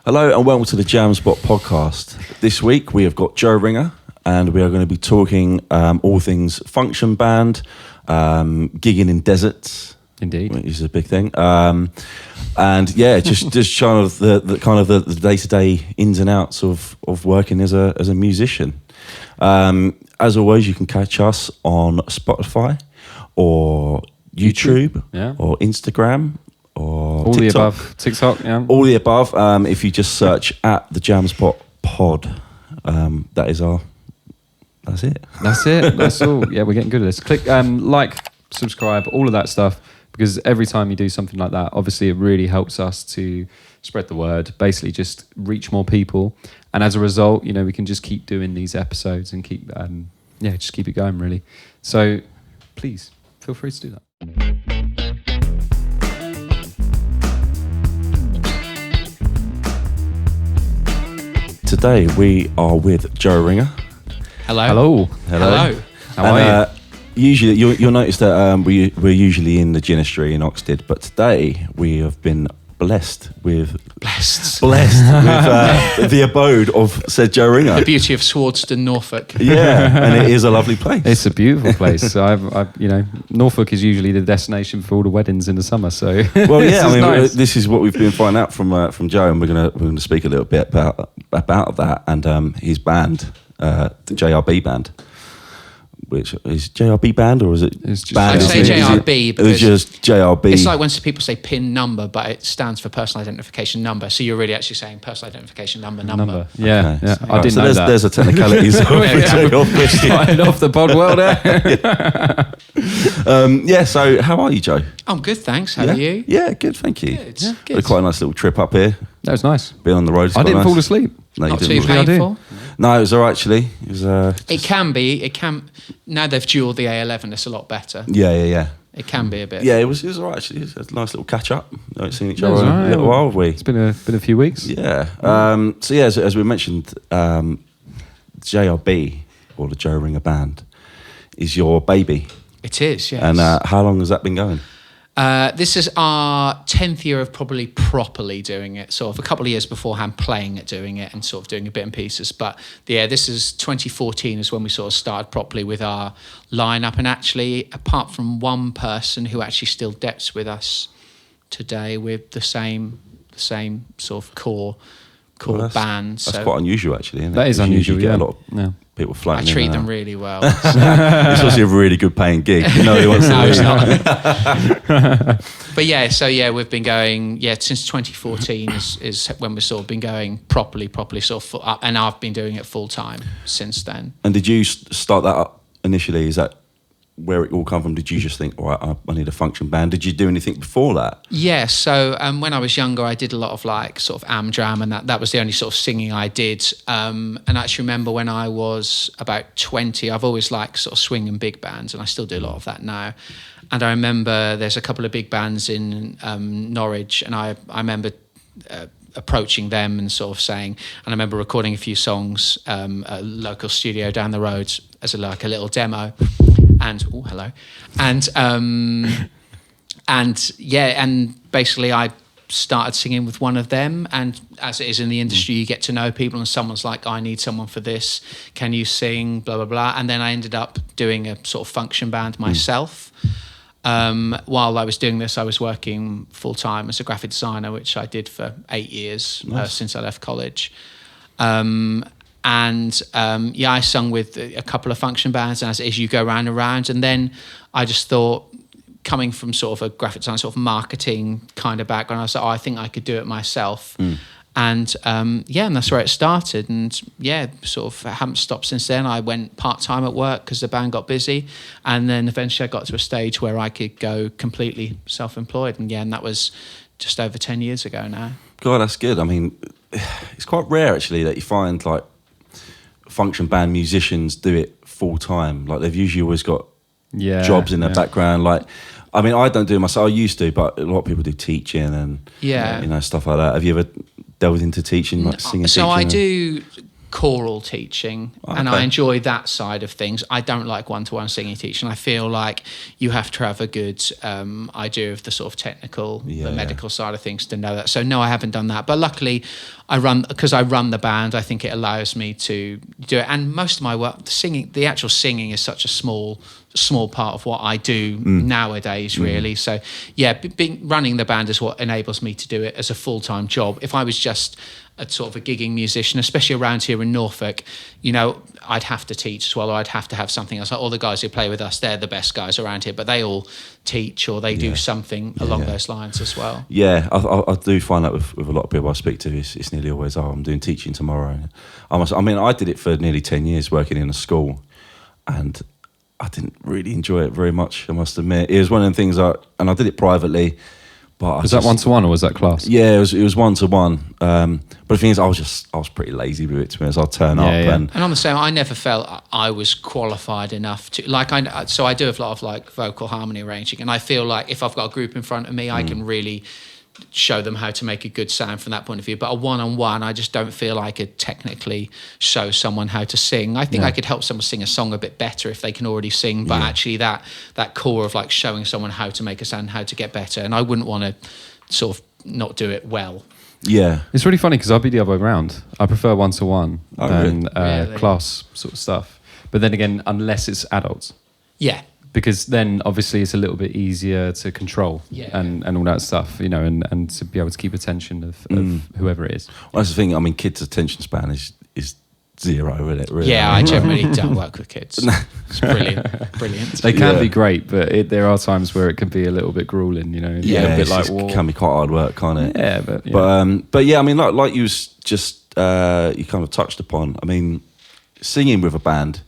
Hello and welcome to the Jam Spot podcast. This week we have got Joe Ringer and we are going to be talking all things function band, gigging in deserts. Indeed. Which is a big thing. And yeah, just trying to the day-to-day ins and outs of working as a musician. As always, you can catch us on Spotify or YouTube. Or Instagram. Or all TikTok. the above. TikTok, yeah. All the above. If you just search at the Jam Spot Pod, that's it. That's it. That's all. Yeah, we're getting good at this. Click like, subscribe, all of that stuff, because every time you do something like that, obviously it really helps us to spread the word, basically just reach more people. And as a result, we can just keep doing these episodes and keep just keep it going, really. So please feel free to do that. Today we are with Joe Ringer. Hello. How are you? Usually, you'll notice that we're usually in the Ginistry in Oxted, but today we have been blessed with the abode of said Joe Ringer. The beauty of Swardston, Norfolk. Yeah, and it is a lovely place. It's a beautiful place. Norfolk is usually the destination for all the weddings in the summer. So well, yeah, nice. This is what we've been finding out from Joe, and we're gonna speak a little bit about that and his band, the JRB band. Which is JRB band or is it? It's just band? I'd say JRB It's just JRB. It's like when people say PIN number, but it stands for personal identification number. So you're really actually saying personal identification number. Yeah, okay. yeah. So, I didn't know that. There's a technicalities of We're starting off the pod well there. So how are you, Joe? I'm good, thanks. How are you? Yeah, good, thank you. Good. We had quite a nice little trip up here. That was nice. Being on the road. I didn't fall asleep. No, Not you too didn't. painful. No, it was all right, actually. It was. It can be. Now they've dualed the A11. It's a lot better. Yeah. It can be a bit. Yeah, it was all right, actually. It was a nice little catch up. We haven't seen each That other was in all right, a little while, have we? It's been a few weeks. Yeah. As we mentioned, JRB, or the Joe Ringer Band, is your baby. It is, yes. And how long has that been going? This is our 10th year of probably properly doing it. Sort of a couple of years beforehand playing at doing it and sort of doing a bit in pieces. But yeah, this is 2014 is when we sort of started properly with our lineup. And actually, apart from one person who actually still decks with us today, with the same sort of core band. That's quite unusual, actually, isn't it? That is unusual, You get yeah. a lot of people I floating in treat and them out. really well. It's also a really good paying gig. You know, who wants No, to it's do not. But yeah, we've been going, since 2014 is when we've sort of been going properly sort of up, and I've been doing it full time since then. And did you start that up initially? Is that where it all come from? Did you just think, all right, I need a function band? Did you do anything before that? Yeah, so when I was younger, I did a lot of like sort of am-dram, and that was the only sort of singing I did. And I actually remember when I was about 20, I've always liked sort of swing and big bands, and I still do a lot of that now. And I remember there's a couple of big bands in Norwich, and I remember approaching them and sort of saying, and I remember recording a few songs at a local studio down the road as a little demo. And basically I started singing with one of them, and as it is in the industry, you get to know people, and someone's like, I need someone for this, can you sing, blah blah blah. And then I ended up doing a sort of function band myself. While I was doing this, I was working full time as a graphic designer, which I did for 8 years. Nice. Since I left college. I sung with a couple of function bands, and as it is, you go round and round. And then I just thought, coming from sort of a graphic design, sort of marketing kind of background, I was like, I think I could do it myself. And and that's where it started. And sort of haven't stopped since then. I went part-time at work because the band got busy. And then eventually I got to a stage where I could go completely self-employed. And that was just over 10 years ago now. God, that's good. I mean, it's quite rare, actually, that you find like function band musicians do it full time. Like they've usually always got jobs in their background. Like, I mean, I don't do it myself. I used to, but a lot of people do teaching and stuff like that. Have you ever delved into teaching, like singing? So teaching, I do choral teaching, and I enjoy that side of things. I don't like one-to-one singing teaching. I feel like you have to have a good idea of the sort of technical, the medical side of things to know that. So no, I haven't done that. But luckily, I run the band. I think it allows me to do it. And most of my work, the actual singing is such a small part of what I do nowadays, really. So yeah, running the band is what enables me to do it as a full-time job. If I was just a sort of a gigging musician, especially around here in Norfolk, I'd have to teach as well, or I'd have to have something else. Like all the guys who play with us, they're the best guys around here, but they all teach or they do something along those lines as well. Yeah, I do find that with a lot of people I speak to, it's nearly always, I'm doing teaching tomorrow. I did it for nearly 10 years working in a school, and I didn't really enjoy it very much, I must admit. It was one of the things and I did it privately. But was that 1-to-1 or was that class? Yeah, it was 1-to-1. But the thing is, I was pretty lazy with it, to be honest. I'll turn up and on the same, I never felt I was qualified enough to so I do a lot of like vocal harmony arranging, and I feel like if I've got a group in front of me, I can really show them how to make a good sound from that point of view. But a one-on-one, I just don't feel I could technically show someone how to sing. I think I could help someone sing a song a bit better if they can already sing, but actually that core of like showing someone how to make a sound, how to get better, and I wouldn't want to sort of not do it well. Yeah. It's really funny because I'd be the other way around. I prefer 1-to-1 than really? class sort of stuff. But then again, unless it's adults. Yeah. Because then obviously it's a little bit easier to control and all that stuff, and to be able to keep attention of whoever it is. Well, that's the thing. Kids' attention span is zero, isn't it? Really? Yeah, I generally don't work with kids. It's brilliant. They can be great, but there are times where it can be a little bit grueling, a bit like it can be quite hard work, can't it? Yeah, but yeah, like you was just you kind of touched upon. Singing with a band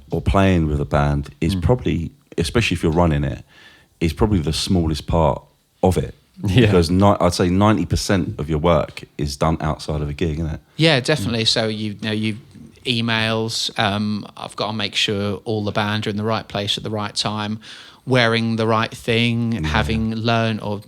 or playing with a band is probably, especially if you're running it, is probably the smallest part of it. Yeah. Because I'd say 90% of your work is done outside of a gig, isn't it? Yeah, definitely. So you emails. I've got to make sure all the band are in the right place at the right time, wearing the right thing, having learned or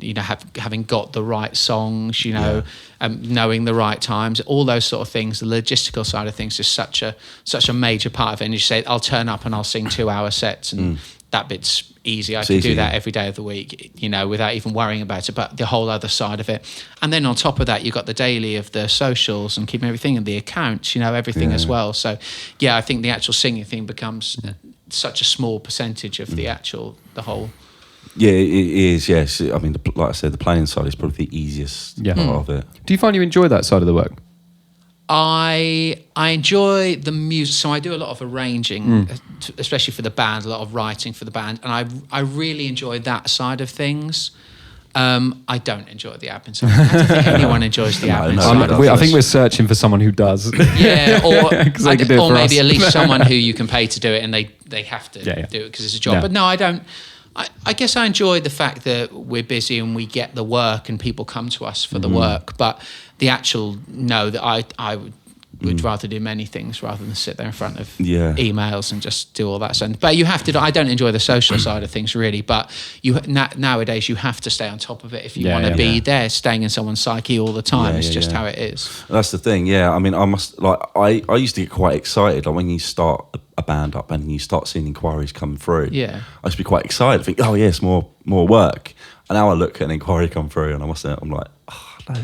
having got the right songs, knowing the right times, all those sort of things. The logistical side of things is such a major part of it. And you say, I'll turn up and I'll sing 2-hour sets, and that bit's easy. I can do that every day of the week, without even worrying about it. But the whole other side of it, and then on top of that, you've got the daily of the socials and keeping everything in the accounts, everything as well. So, yeah, I think the actual singing thing becomes such a small percentage of the whole. Yeah, it is. Yes, like I said, the playing side is probably the easiest part of it. Do you find you enjoy that side of the work? I enjoy the music, so I do a lot of arranging, especially for the band, a lot of writing for the band, and I really enjoy that side of things. I don't enjoy the admin side. I don't think anyone enjoys the admin side. I think we're searching for someone who does. Yeah, or maybe at least someone who you can pay to do it, and they have to do it because it's a job. Yeah. But no, I don't. I guess I enjoy the fact that we're busy and we get the work and people come to us for the work. But the actual that I would rather do many things rather than sit there in front of emails and just do all that stuff. But you have to. I don't enjoy the social side of things really. But nowadays you have to stay on top of it if you want to be there, staying in someone's psyche all the time. It's just how it is. That's the thing. Yeah, I used to get quite excited when you start a band up and you start seeing inquiries coming through. Yeah, I used to be quite excited. I think, oh yes, more work. And now I look at an inquiry come through, and I'm like, oh no,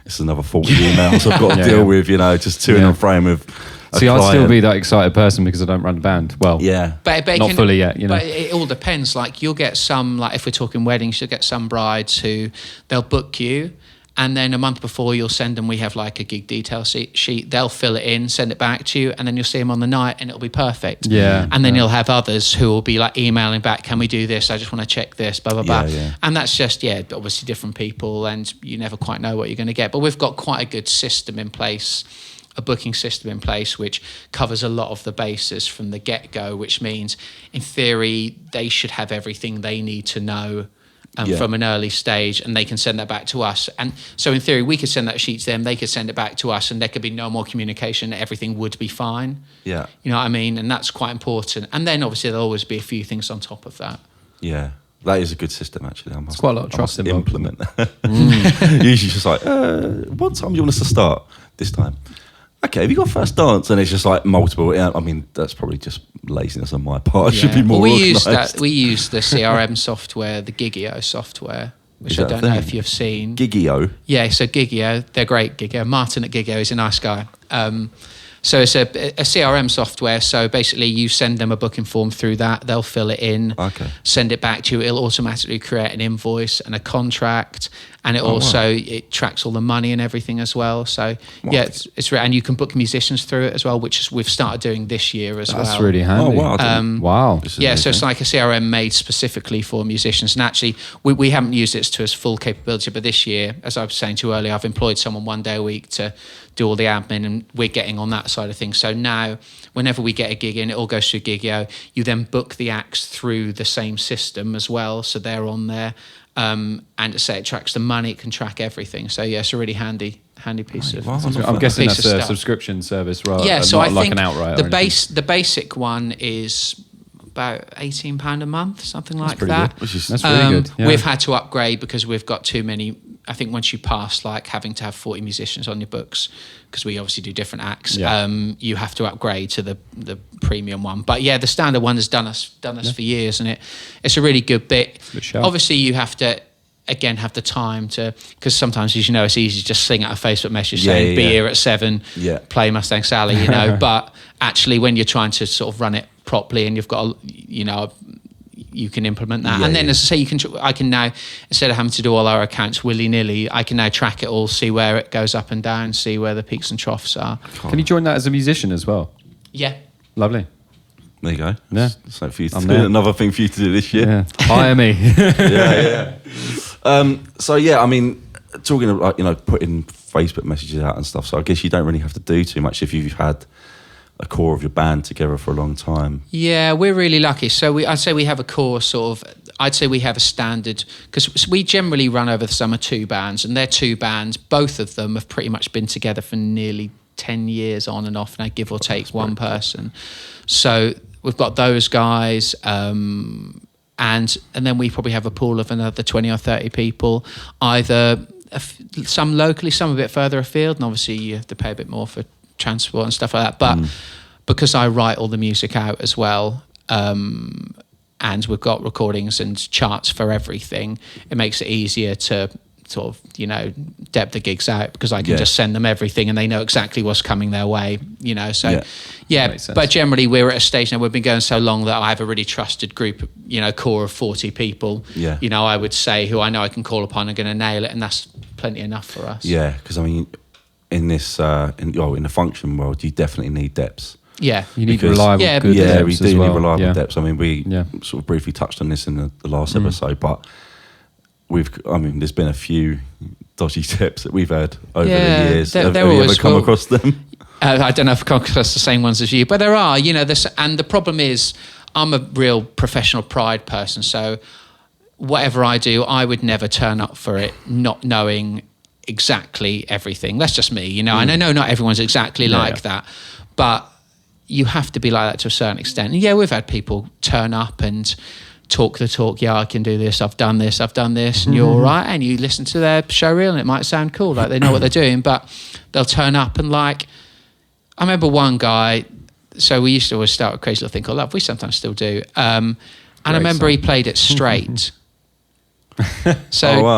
it's another 40 emails I've got to deal with. Just two in a frame with. See, I'd still be that excited person because I don't run the band. Well, but not fully yet. But it all depends. Like you'll get some, like if we're talking weddings, you'll get some brides who they'll book you. And then a month before you'll send them, we have like a gig detail sheet. They'll fill it in, send it back to you, and then you'll see them on the night and it'll be perfect. Yeah. And then you'll have others who will be like emailing back, can we do this? I just want to check this, blah, blah, blah. Yeah. And that's just, obviously different people and you never quite know what you're going to get. But we've got quite a good system in place, a booking system in place, which covers a lot of the bases from the get-go, which means in theory, they should have everything they need to know from an early stage, and they can send that back to us. And so in theory, we could send that sheet to them, they could send it back to us, and there could be no more communication, everything would be fine. Yeah. You know what I mean? And that's quite important. And then obviously there'll always be a few things on top of that. Yeah. That is a good system, actually. It's quite a lot of trust involved. Implement that. Usually just like, what time do you want us to start this time? Okay, have you got first dance? And it's just like multiple. I mean, that's probably just laziness on my part. It should be more organised. We use the CRM software, the Gigio software, which I don't know if you've seen. Gigio. Yeah, so Gigio, they're great. Gigio, Martin at Gigio is a nice guy. So it's a CRM software. So basically, you send them a booking form through that. They'll fill it in, send it back to you. It'll automatically create an invoice and a contract, and it tracks all the money and everything as well. So it's and you can book musicians through it as well, which we've started doing this year as well. That's really handy. Oh wow! Wow. Yeah, so it's like a CRM made specifically for musicians. And actually, we haven't used it to its full capability, but this year, as I was saying to you earlier, I've employed someone 1 day a week to do all the admin, and we're getting on that side of things. So now, whenever we get a gig in, it all goes through Gigio. You then book the acts through the same system as well, so they're on there. And it tracks the money, it can track everything. So yeah, it's a really handy piece of. I'm guessing that's a subscription service, right? Yeah, so not I like think an outright. The basic one is about £18 a month, something like that. That's really good. Yeah. We've had to upgrade because we've got too many. I think once you pass like having to have 40 musicians on your books, because we obviously do different acts, you have to upgrade to the premium one. But yeah, the standard one has done us for years, and it's a really good bit. Obviously, you have to again have the time to, because sometimes, as you know, it's easy to just sling out a Facebook message saying be here at 7, play Mustang Sally, you know. But actually, when you're trying to sort of run it properly and you've got you can implement that. And then, as I say, I can now, instead of having to do all our accounts willy-nilly, I can now track it all, see where it goes up and down, see where the peaks and troughs are. Can you join that as a musician as well? Yeah. Lovely. There you go. Yeah. So for you to do another thing for you to do this year. Yeah. Hire me. So yeah, I mean, talking about, putting Facebook messages out and stuff, so I guess you don't really have to do too much if you've had a core of your band together for a long time. Yeah, we're really lucky. So I'd say we have a core I'd say we have a standard, because we generally run over the summer 2 bands, and they're 2 bands. Both of them have pretty much been together for nearly 10 years on and off now, give or take one person. So we've got those guys, and then we probably have a pool of another 20 or 30 people, either some locally, some a bit further afield, and obviously you have to pay a bit more for transport and stuff like that, but because I write all the music out as well, and we've got recordings and charts for everything, it makes it easier to sort of deb the gigs out, because I can just send them everything and they know exactly what's coming their way, so but generally we're at a stage now, we've been going so long that I have a really trusted group, core of 40 people, I would say, who I know I can call upon and going to nail it, and that's plenty enough for us. Because I mean, in this in the function world, you definitely need depths. You need reliable, good depths. We do need reliable depths. I mean, we sort of briefly touched on this in the last episode, but there's been a few dodgy depths that we've had over the years. Have you ever come across them? I don't know if I've come across the same ones as you, but there are, and the problem is, I'm a real professional pride person, so whatever I do, I would never turn up for it not knowing exactly everything. That's just me, and I know not everyone's exactly like that, but you have to be like that to a certain extent. And we've had people turn up and talk the talk. I can do this, I've done this, and you're all right, and you listen to their show reel and it might sound cool, like they know what they're doing, but they'll turn up and I remember one guy, so we used to always start with Crazy Little Thing Called Love, we sometimes still do, and I remember he played it straight. So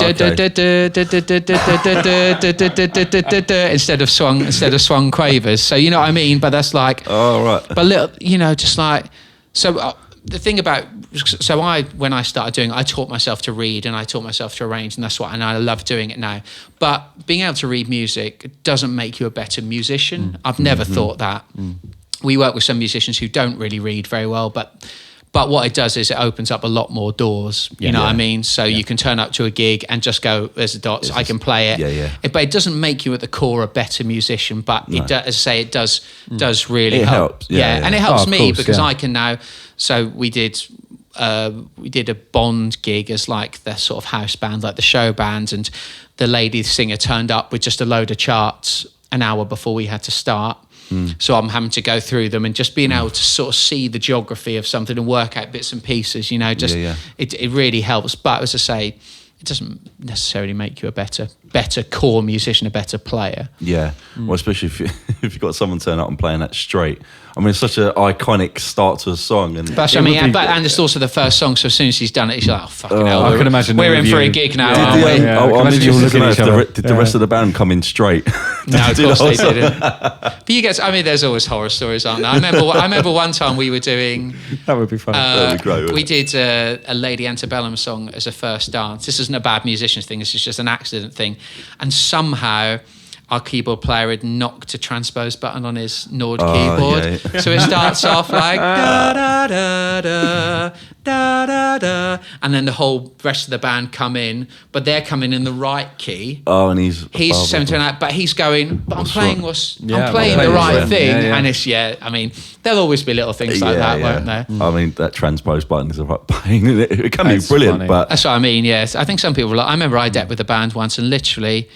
instead of swung quavers. So you know what I mean? But that's like, but little, just like, so the thing about, so when I started doing it, I taught myself to read and I taught myself to arrange, and and I love doing it now. But being able to read music doesn't make you a better musician. I've never thought that. We work with some musicians who don't really read very well, but what it does is it opens up a lot more doors, you know what I mean? So you can turn up to a gig and just go, there's the dots, I can play it. But it doesn't make you at the core a better musician, but it does, as I say, it does really help. Helps. And it helps me because I can now, so we did a Bond gig as like the sort of house band, like the show band, and the lady singer turned up with just a load of charts an hour before we had to start. So I'm having to go through them and just being able to sort of see the geography of something and work out bits and pieces, It really helps. But as I say, it doesn't necessarily make you a better better core musician, a better player. Yeah, well, especially if you've got someone turn up and playing that straight. I mean, it's such an iconic start to a song. And but I mean, and it's also the first song, so as soon as he's done it, he's like, oh, fucking hell. I can imagine we're in for a gig now, aren't we? Did the rest of the band come in straight? No, of course they didn't. But you get, I mean, there's always horror stories, aren't there? I remember one time we were doing... That would be fun. That would be great. We did a Lady Antebellum song as a first dance. This isn't a bad musicians thing, this is just an accident thing. And somehow... our keyboard player had knocked a transpose button on his Nord keyboard. Yeah. So it starts off like da da da da da da da, and then the whole rest of the band come in, but they're coming in the right key. Oh, and he's 7/8, but he's going. But I'm playing the right thing, and it's I mean, there'll always be little things like that, won't there? I mean, that transpose button is a right pain. It can be brilliant, funny. But that's what I mean. Yes, I think some people. I remember I decked with a band once, and literally.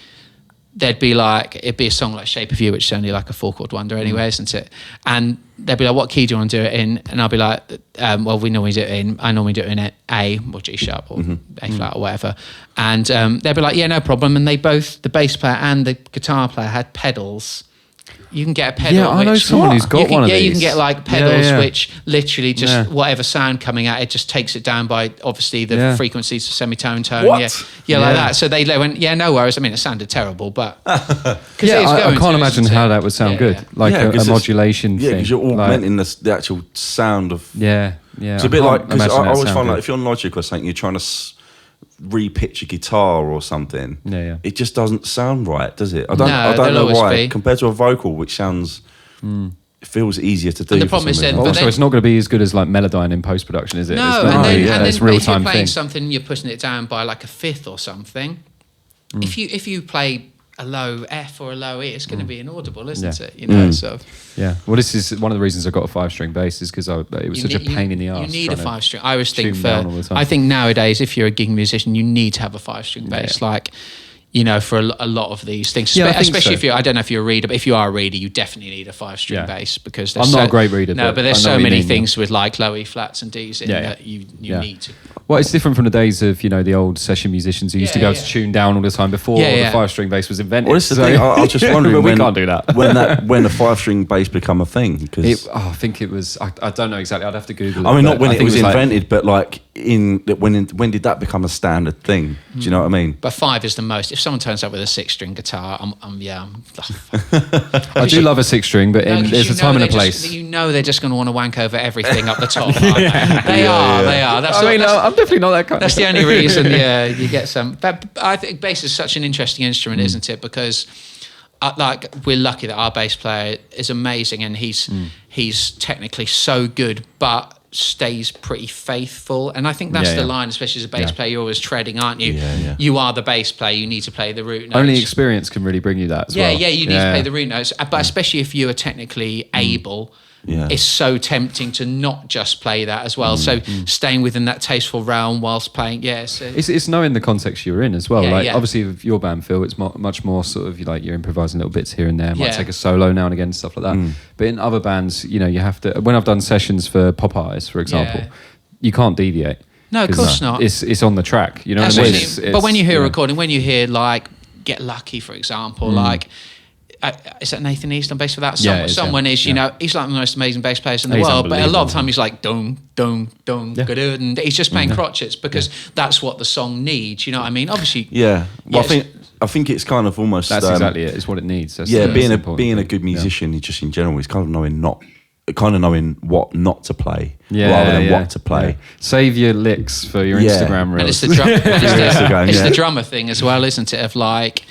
It'd be a song like Shape of You, which is only like a 4-chord wonder anyway, isn't it? And they'd be like, what key do you want to do it in? And I'll be like, well, I normally do it in A or G sharp or A flat or whatever. And they'd be like, yeah, no problem. And the bass player and the guitar player had pedals. You can get a pedal. Yeah, I know someone who's got one of these. Yeah, you can get like pedals which literally just whatever sound coming out, it just takes it down by obviously the frequencies of semitone, tone. What? Yeah, like that. So they went, yeah, no worries. I mean, it sounded terrible, but I can't imagine how that would sound good. Like a modulation thing. Yeah, because you're augmenting the actual sound of. Yeah. It's a bit like, because I always find like if you're on Logic or something, you're trying to re-pitch a guitar or something. It just doesn't sound right, does it? I don't know why. Compared to a vocal, which sounds feels easier to do. And the problem is then, also it's not going to be as good as like Melodyne in post production, is it? No, it's and then real if you're time playing thing. something, you're pushing it down by like a fifth or something. If you play a low F or a low E, it's going to be inaudible, isn't it? You know, so. Yeah. Well, this is one of the reasons I got a 5-string bass is because it was such a pain in the arse. You need a 5-string. I always think I think nowadays, if you're a gig musician, you need to have a 5-string bass. Like, you know, for a lot of these things, especially if I don't know if you're a reader, but if you are a reader, you definitely need a 5-string bass because I'm not a great reader. No, but there's so many things with like low E flats and Ds in that you need to. Well, it's different from the days of, you know, the old session musicians who used to be able to tune down all the time before the 5-string bass was invented. Well, it's the thing. I was just wondering we can't do that. when the 5-string bass become a thing. I think it was. I don't know exactly. I'd have to Google it. I mean, not when it was invented, but like when did that become a standard thing? Do you know what I mean? But 5 is the most. If someone turns up with a 6-string guitar, I do love a 6-string, but there's a time and a place. You know, they're just going to want to wank over everything up the top. They are. I'm definitely not that kind. That's the only reason. You get some. But I think bass is such an interesting instrument, isn't it? Because we're lucky that our bass player is amazing, and he's technically so good, but stays pretty faithful. And I think that's the line, especially as a bass player, you're always treading, aren't you? You are the bass player, you need to play the root notes. Only experience can really bring you that as well. Yeah, you need to play the root notes. But especially if you are technically able, it's so tempting to not just play that as well. So staying within that tasteful realm whilst playing, it's knowing the context you're in as well. Obviously with your band, Phil, it's much more sort of like you're improvising little bits here and there. Might take a solo now and again, stuff like that. But in other bands, you know, you have to. When I've done sessions for pop artists, for example, you can't deviate. No, of course not. It's on the track. You know what I mean? But when you hear a recording, when you hear like Get Lucky, for example, like. Is that Nathan East on bass for that? Someone is, you know, he's like the most amazing bass players in the world, but a lot of the time he's like, dong, dong, dong, and he's just playing crotchets because that's what the song needs, you know what I mean? Obviously. Yeah. Well, I think it's kind of almost... That's exactly it. It's what it needs. Being a good musician, just in general, is kind of knowing what not to play rather than what to play. Yeah. Save your licks for your Instagram reels. And it's the drummer thing as well, isn't it? Of like...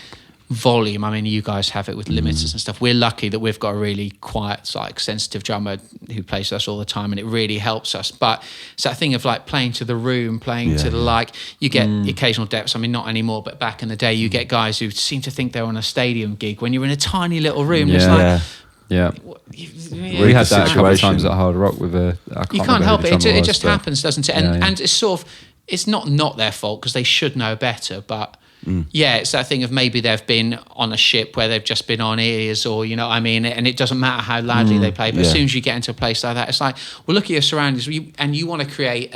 volume. I mean, you guys have it with limiters and stuff. We're lucky that we've got a really quiet, like sensitive drummer who plays with us all the time, and it really helps us. But it's that thing of like playing to the room, playing to the like. You get occasional depths. I mean, not anymore, but back in the day, you get guys who seem to think they're on a stadium gig when you're in a tiny little room. It's like. Yeah. We had that a couple of times at Hard Rock with a... You can't help it. It just happens, doesn't it? And it's sort of... It's not their fault because they should know better, but... it's that thing of maybe they've been on a ship where they've just been on ears, or you know what I mean, and it doesn't matter how loudly they play, but as soon as you get into a place like that, it's like, well, look at your surroundings, and you want to create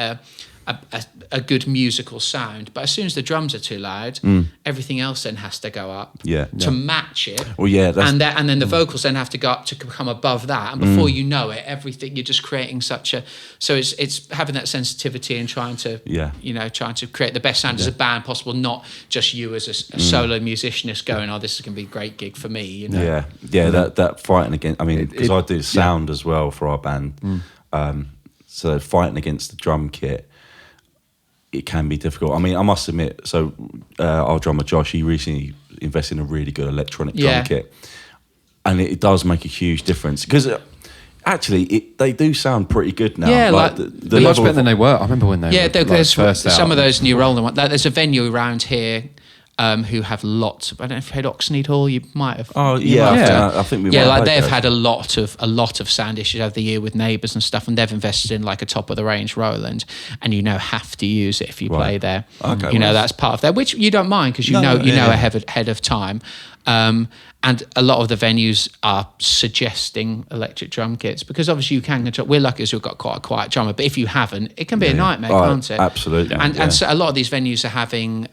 a good musical sound. But as soon as the drums are too loud, everything else then has to go up to match it. Well, yeah, and then the vocals then have to go up to come above that. And before you know it, everything, you're just creating such a... So it's having that sensitivity and trying to, trying to create the best sound as a band possible, not just you as a solo musicianist going, oh, this is going to be a great gig for me, you know? Yeah, that fighting against... I mean, because I do sound as well for our band. So fighting against the drum kit, it can be difficult. I mean, I must admit, so our drummer Josh, he recently invested in a really good electronic drum kit, and it does make a huge difference because actually they do sound pretty good now. Yeah, like the much better than they were. I remember when they were there's first out. Some of those New Roland ones. There's a venue around here who have lots of, I don't know if you've heard Oxnead Hall, you might have. Oh yeah, I think we might have they've those. had a lot of sound issues over the year with neighbours and stuff, and they've invested in like a top of the range Roland, and have to use it if you play there. Okay, that's part of that, which you don't mind because you know ahead of time. And a lot of the venues are suggesting electric drum kits because obviously you can control. We're lucky as we've got quite a quiet drummer, but if you haven't, it can be a nightmare, can't it? Absolutely. And so a lot of these venues are having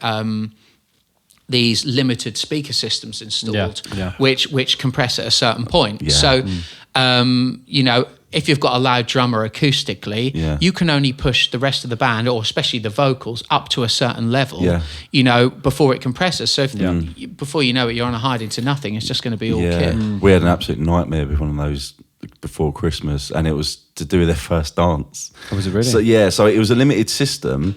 these limited speaker systems installed, which compress at a certain point. Yeah. So, if you've got a loud drummer acoustically, you can only push the rest of the band, or especially the vocals, up to a certain level, before it compresses. So before you know it, you're on a hiding to nothing. It's just going to be all kit. We had an absolute nightmare with one of those before Christmas, and it was to do with their first dance. Oh, was it really? So it was a limited system.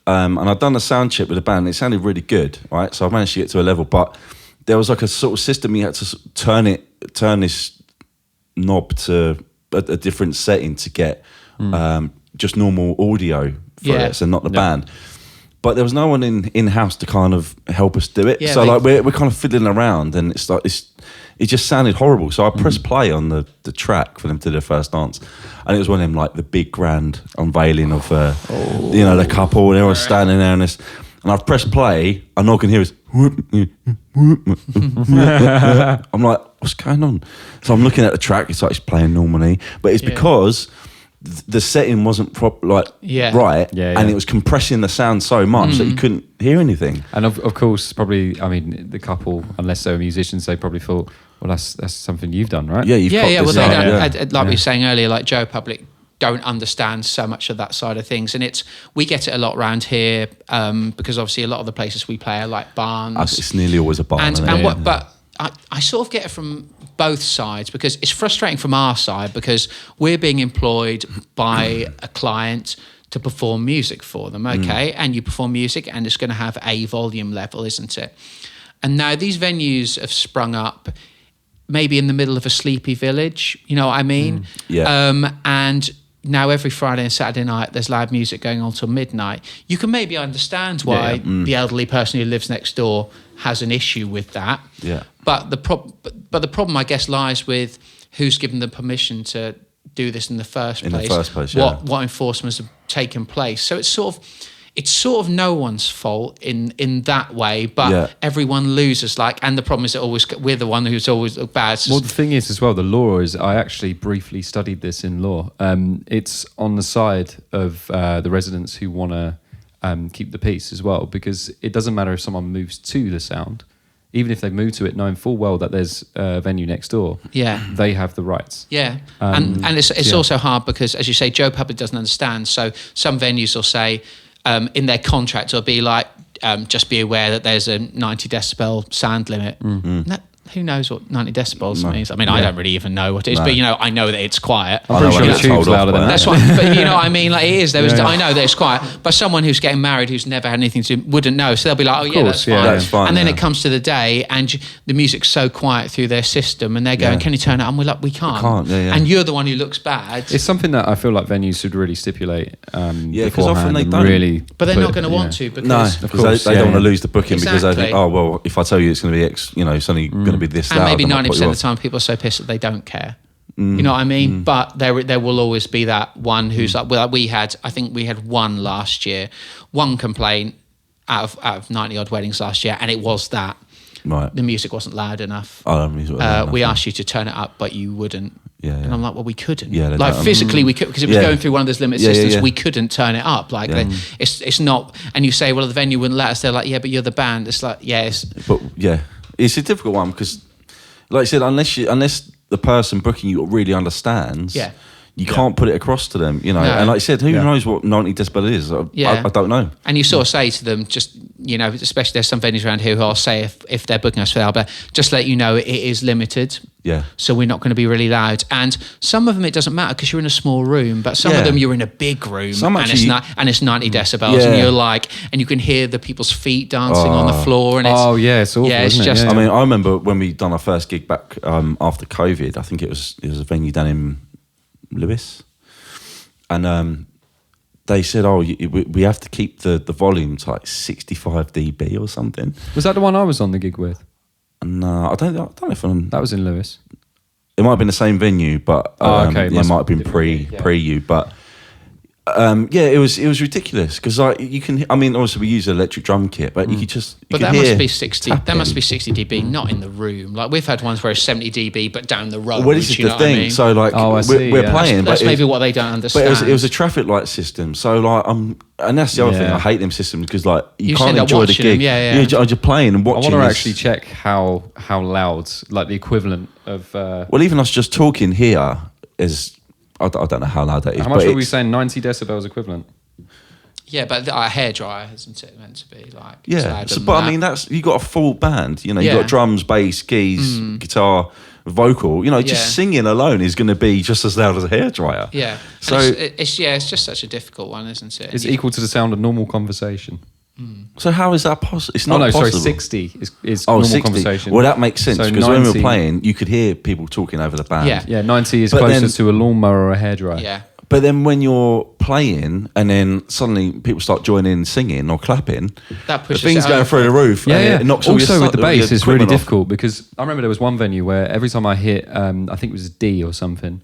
And I'd done a sound check with the band, and it sounded really good, right? So I managed to get to a level, but there was like a sort of system you had to turn this knob to a different setting to get just normal audio for it, so not the band. But there was no one in-house to kind of help us do it. So we're kind of fiddling around, and it's like it just sounded horrible. So I pressed play on the track for them to do their first dance, and it was one of them like the big grand unveiling of the couple, and they were standing there and I've pressed play, and all I can hear is I'm like, what's going on? So I'm looking at the track, it's like it's playing normally, but it's because the setting wasn't right, and it was compressing the sound so much that you couldn't hear anything. And of course, probably, I mean, the couple, unless they were musicians, they probably thought, well, that's something you've done, right? Yeah, you've got Well, this they out. don't, like we were saying earlier, like Joe Public don't understand so much of that side of things, and we get it a lot around here because obviously a lot of the places we play are like barns. It's nearly always a barn. But I sort of get it from both sides because it's frustrating from our side because we're being employed by a client to perform music for them, okay? And you perform music and it's going to have a volume level, isn't it? And now these venues have sprung up maybe in the middle of a sleepy village, you know what I mean? And now every Friday and Saturday night there's loud music going on till midnight. You can maybe understand why the elderly person who lives next door has an issue with that. Yeah. But the problem, I guess, lies with who's given the permission to do this in the first place. What enforcements have taken place. So it's sort of no one's fault in that way, but everyone loses. And the problem is that we're the one who's always bad. Well, the thing is as well, the law is, I actually briefly studied this in law. It's on the side of the residents who want to keep the peace as well, because it doesn't matter if someone moves to the sound, even if they move to it knowing full well that there's a venue next door, they have the rights. Yeah, and it's also hard because, as you say, Joe Public doesn't understand. So some venues will say, in their contract, it'll be like, just be aware that there's a 90 decibel sound limit. Who knows what 90 decibels means? I mean, I don't really even know what it is, but I know that it's quiet. I'm pretty sure the tube's louder than that. That's why, but you know what I mean? Like it is. I know that it's quiet, but someone who's getting married who's never had anything to wouldn't know, so they'll be like, that's fine. And then it comes to the day, and the music's so quiet through their system, and they're going, "Can you turn it on?" We're like, "We can't." And you're the one who looks bad. It's something that I feel like venues should really stipulate. Because often they don't. Really, but they're not going to want to because they don't want to lose the booking because they think, oh well, if I tell you it's going to be X, it's only going to be this. And maybe 90% of the time people are so pissed that they don't care. You know what I mean? But there will always be that one who's like, well, I think we had one last year, one complaint out of 90 odd weddings last year, and it was that the music wasn't loud enough. We asked you to turn it up, but you wouldn't. Yeah, And I'm like, well, we couldn't. Yeah, like physically we could, because it was going through one of those limit systems. We couldn't turn it up. Like it's not. And you say, well, the venue wouldn't let us. They're like, yeah, but you're the band. It's like, but it's a difficult one because, like I said, unless the person booking you really understands. Yeah. You can't put it across to them, you know. No. And like I said, who knows what 90 decibel is? I don't know. And you sort of say to them, just, you know, especially there's some venues around here who I'll say if they're booking us for the album, just let you know it is limited. Yeah. So we're not going to be really loud. And some of them it doesn't matter because you're in a small room, but some of them you're in a big room and it's 90 decibels and you're like, and you can hear the people's feet dancing on the floor. And it's, it's awful, it's isn't just. it? I mean, I remember when we done our first gig back after COVID. I think it was a venue down in Lewis. And they said, we have to keep the volume to like 65 dB or something. Was that the one I was on the gig with? No, I don't know if That was in Lewis. it might have been the same venue, but it might have been pre you. But it was ridiculous because you can. I mean, obviously we use an electric drum kit, but you could just. But that must be 60. That must be 60 dB, not in the room. Like we've had ones where it's 70 dB, but down the road. Well, this is the thing. I mean? So like, we're playing, that's but maybe what they don't understand. But it was a traffic light system. So like, and that's the other thing. I hate them systems because like you can't end up enjoy the watching gig. them, You're just playing and watching. I want to actually check how loud, like the equivalent of. Well, even us just talking here is. I don't know how loud that is. How much are we saying? 90 decibels equivalent. Yeah, but our hairdryer isn't it meant to be like? Yeah, I mean you got a full band. You know, you got drums, bass, keys, guitar, vocal. You know, just singing alone is going to be just as loud as a hairdryer. Yeah, so it's just such a difficult one, isn't it? It's equal to the sound of normal conversation. So how is that possible? It's not possible. possible. Sorry, 60 is normal 60. Conversation. Well, that makes sense because so when we were playing, you could hear people talking over the band. Yeah, 90 is closer to a lawnmower or a hairdryer. Yeah. But then when you're playing and then suddenly people start joining in singing or clapping, that pushes the thing's going through the roof. Yeah. It knocks also with the bass, it's really off. difficult because I remember there was one venue where every time I hit, I think it was a D or something,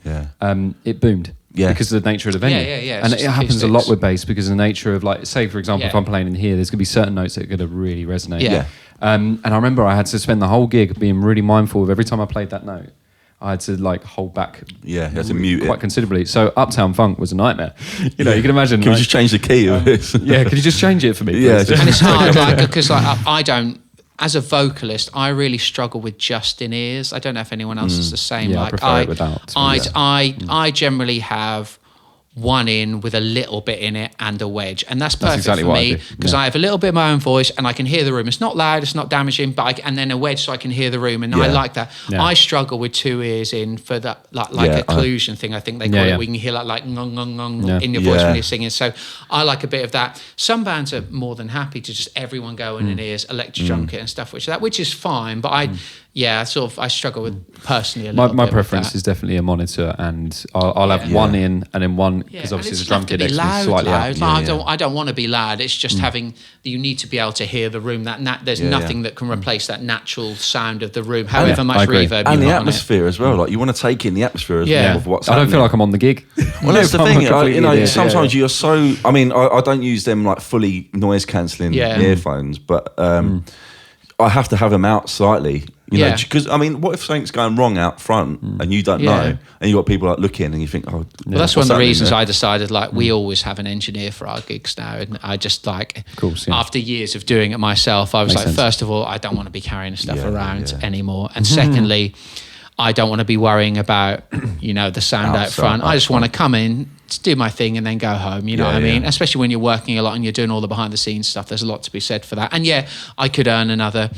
it boomed. Yeah. Because of the nature of the venue. Yeah. And it happens a lot with bass because of the nature of, like, say, for example, if I'm playing in here, there's going to be certain notes that are going to really resonate. Yeah. And I remember I had to spend the whole gig being really mindful of every time I played that note. I had to like hold back. Yeah, you had to mute quite considerably. So Uptown Funk was a nightmare. You know, you can imagine. Can we just change the key of this? Yeah, can you just change it for me? Yeah, and it's hard, like, because like I don't. As a vocalist, I really struggle with just in ears. I don't know if anyone else is the same. Yeah, like I prefer it without. I generally have one in with a little bit in it and a wedge, and that's perfect exactly for me because I have a little bit of my own voice and I can hear the room. It's not loud, it's not damaging, but and then a wedge so I can hear the room, and I like that. I struggle with two ears in for that like occlusion thing. I think they call it. We can hear like ngong ngong ngong in your voice when you're singing. So I like a bit of that. Some bands are more than happy to just everyone go in ears, electric drum kit and stuff, which is fine. But I struggle with personally a little bit. My preference is definitely a monitor, and I'll have one in and then one because obviously the drum kit next to me is slightly out. I don't want to be loud. It's just having you need to be able to hear the room. There's nothing that can replace that natural sound of the room, however much reverb and you the put atmosphere on it. as well. Like you want to take in the atmosphere as well of what's happening. I don't feel like I'm on the gig. Well, that's the thing. Sometimes you're so. I mean, I don't use them like fully noise cancelling earphones, but I have to have them out slightly. You know, because I mean, what if something's going wrong out front and you don't know, and you got people like looking and you think, well, that's one of the reasons I decided like we always have an engineer for our gigs now, and I just like, after years of doing it myself, I was first of all, I don't want to be carrying stuff around anymore, and secondly, I don't want to be worrying about the sound out front. I just want to come in, do my thing, and then go home. You know what I mean? Especially when you're working a lot and you're doing all the behind the scenes stuff. There's a lot to be said for that. And I could earn another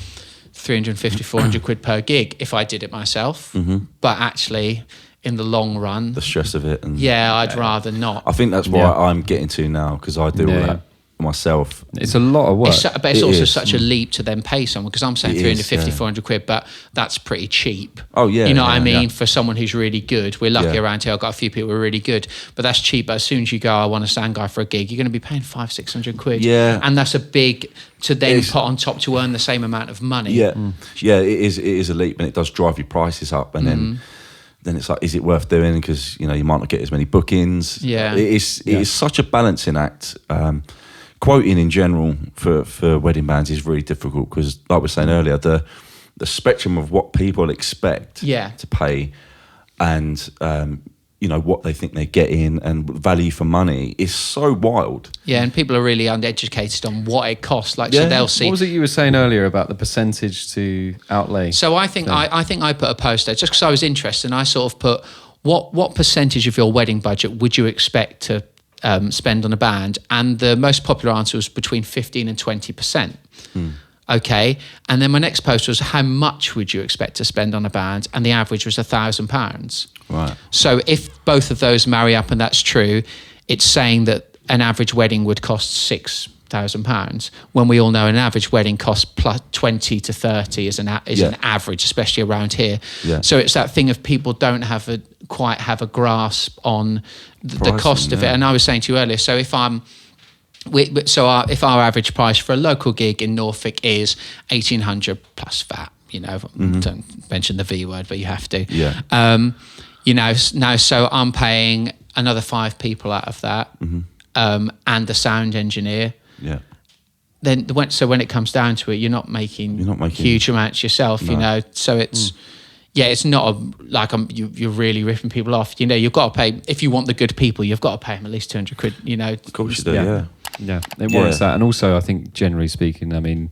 350, 400 quid per gig if I did it myself. But actually, in the long run, the stress of it. And I'd rather not. I think that's why I'm getting to now, because I do all that myself. It's a lot of work. But it's also such a leap to then pay someone, because I'm saying 350, 400 quid, but that's pretty cheap. Oh, yeah. You know what I mean? For someone who's really good. We're lucky around here. I've got a few people who are really good, but that's cheap. But as soon as you go, I want a sound guy for a gig, you're going to be paying 500-600 quid. Yeah. And that's a big to then put on top to earn the same amount of money. Yeah. Yeah, it is a leap, and it does drive your prices up. And then it's like, is it worth doing? Because, you might not get as many bookings. Yeah. It is such a balancing act. Quoting in general for wedding bands is really difficult because, like we were saying earlier, the spectrum of what people expect to pay and what they think they get in and value for money is so wild. Yeah, and people are really uneducated on what it costs. So they'll see. What was it you were saying earlier about the percentage to outlay? So I think I put a post there just because I was interested, and I sort of put what percentage of your wedding budget would you expect to spend on a band? And the most popular answer was between 15 and 20%. Okay, and then my next post was how much would you expect to spend on a band, and the average was £1,000. Right. So if both of those marry up and that's true, it's saying that an average wedding would cost £6,000, when we all know an average wedding costs plus 20 to 30 is an average, especially around here. Yeah. So it's that thing of people don't quite have a grasp on the cost of it. And I was saying to you earlier, so if our average price for a local gig in Norfolk is 1,800 plus VAT, don't mention the V word, but you have to. Yeah. Now, so I'm paying another 5 people out of that, and the sound engineer. Yeah. Then when it comes down to it, you're not making huge amounts yourself, No. So it's. Yeah, it's not you're really ripping people off. You've got to pay, if you want the good people, you've got to pay them at least 200 quid, Of course you do, yeah. Yeah, it warrants that. And also, I think, generally speaking, I mean,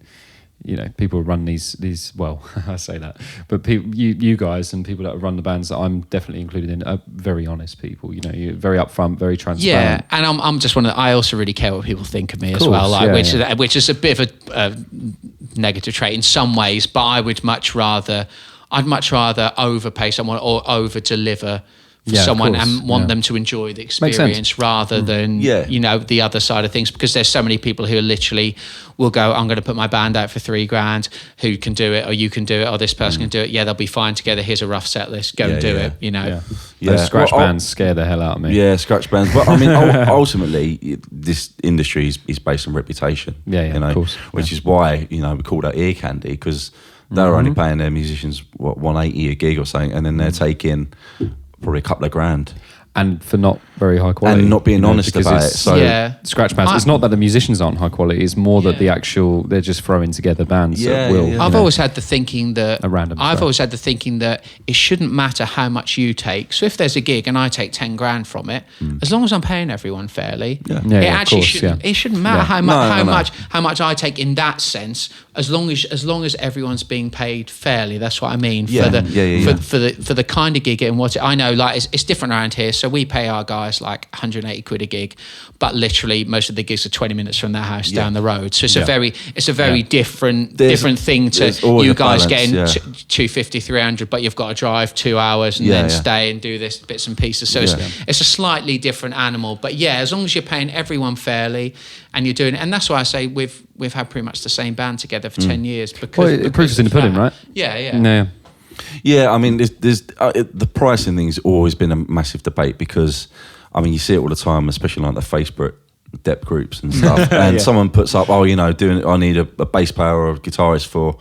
people run these. Well, I say that, but people, you guys and people that run the bands that I'm definitely included in are very honest people. You're very upfront, very transparent. Yeah, and I'm just one of. I also really care what people think of me as course, well, which is a bit of a negative trait in some ways. But I'd much rather overpay someone or over deliver for someone and want them to enjoy the experience rather than the other side of things, because there's so many people who literally will go, I'm going to put my band out for $3,000, who can do it, or you can do it, or this person can do it. Yeah, they'll be fine together. Here's a rough set list, go and do it. Those scratch bands scare the hell out of me. Yeah, scratch bands. But I mean, ultimately, this industry is based on reputation. Of course. Which is why we call that ear candy, because they're only paying their musicians $180 a gig or something, and then they're taking probably a couple of grand, and for not very high quality, and not being honest about it. So scratch bands. It's not that the musicians aren't high quality; it's more that they're just throwing together bands. that will. I've always had the thinking that always had the thinking that it shouldn't matter how much you take. So if there's a gig and I take 10 grand from it, as long as I'm paying everyone fairly, it shouldn't matter how much I take in that sense. As long as everyone's being paid fairly, that's what I mean. For the kind of gig and what I know, like it's different around here. So we pay our guys like 180 quid a gig, but literally most of the gigs are 20 minutes from their house down the road. So it's a very different thing to you guys getting 250, 300, but you've got to drive 2 hours and then stay and do this bits and pieces. So it's a slightly different animal. But as long as you're paying everyone fairly and you're doing it, and that's why I say we've had pretty much the same band together for 10 years. Because it proves in the pudding, right? Yeah. Yeah, I mean, there's the pricing thing's always been a massive debate, because, I mean, you see it all the time, especially like the Facebook depth groups and stuff. And someone puts up, I need a bass player or a guitarist for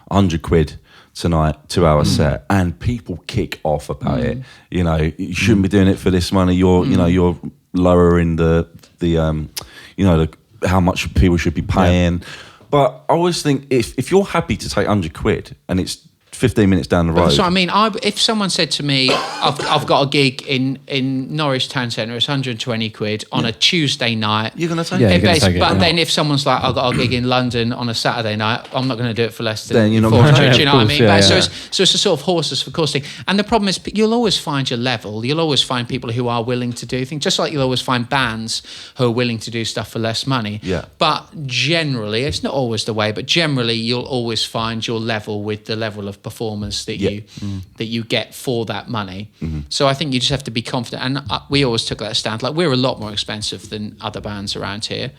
100 quid tonight, 2 hour set, and people kick off about it. You shouldn't be doing it for this money. You're you're lowering the how much people should be paying. But I always think if you're happy to take 100 quid and it's 15 minutes down the road. So I mean, if someone said to me, I've got a gig in Norwich Town Centre, it's 120 quid on a Tuesday night. You're going to take it? But then if someone's like, I've got a gig in London on a Saturday night, I'm not going to do it for less than then you're not 400, do you know what I mean? Yeah, so it's a sort of horses for course thing. And the problem is you'll always find your level. You'll always find people who are willing to do things, just like you'll always find bands who are willing to do stuff for less money. Yeah. But generally, it's not always the way, but generally you'll always find your level with the level of performance that you get for that money. So I think you just have to be confident. And we always took that stand. Like, we're a lot more expensive than other bands around here.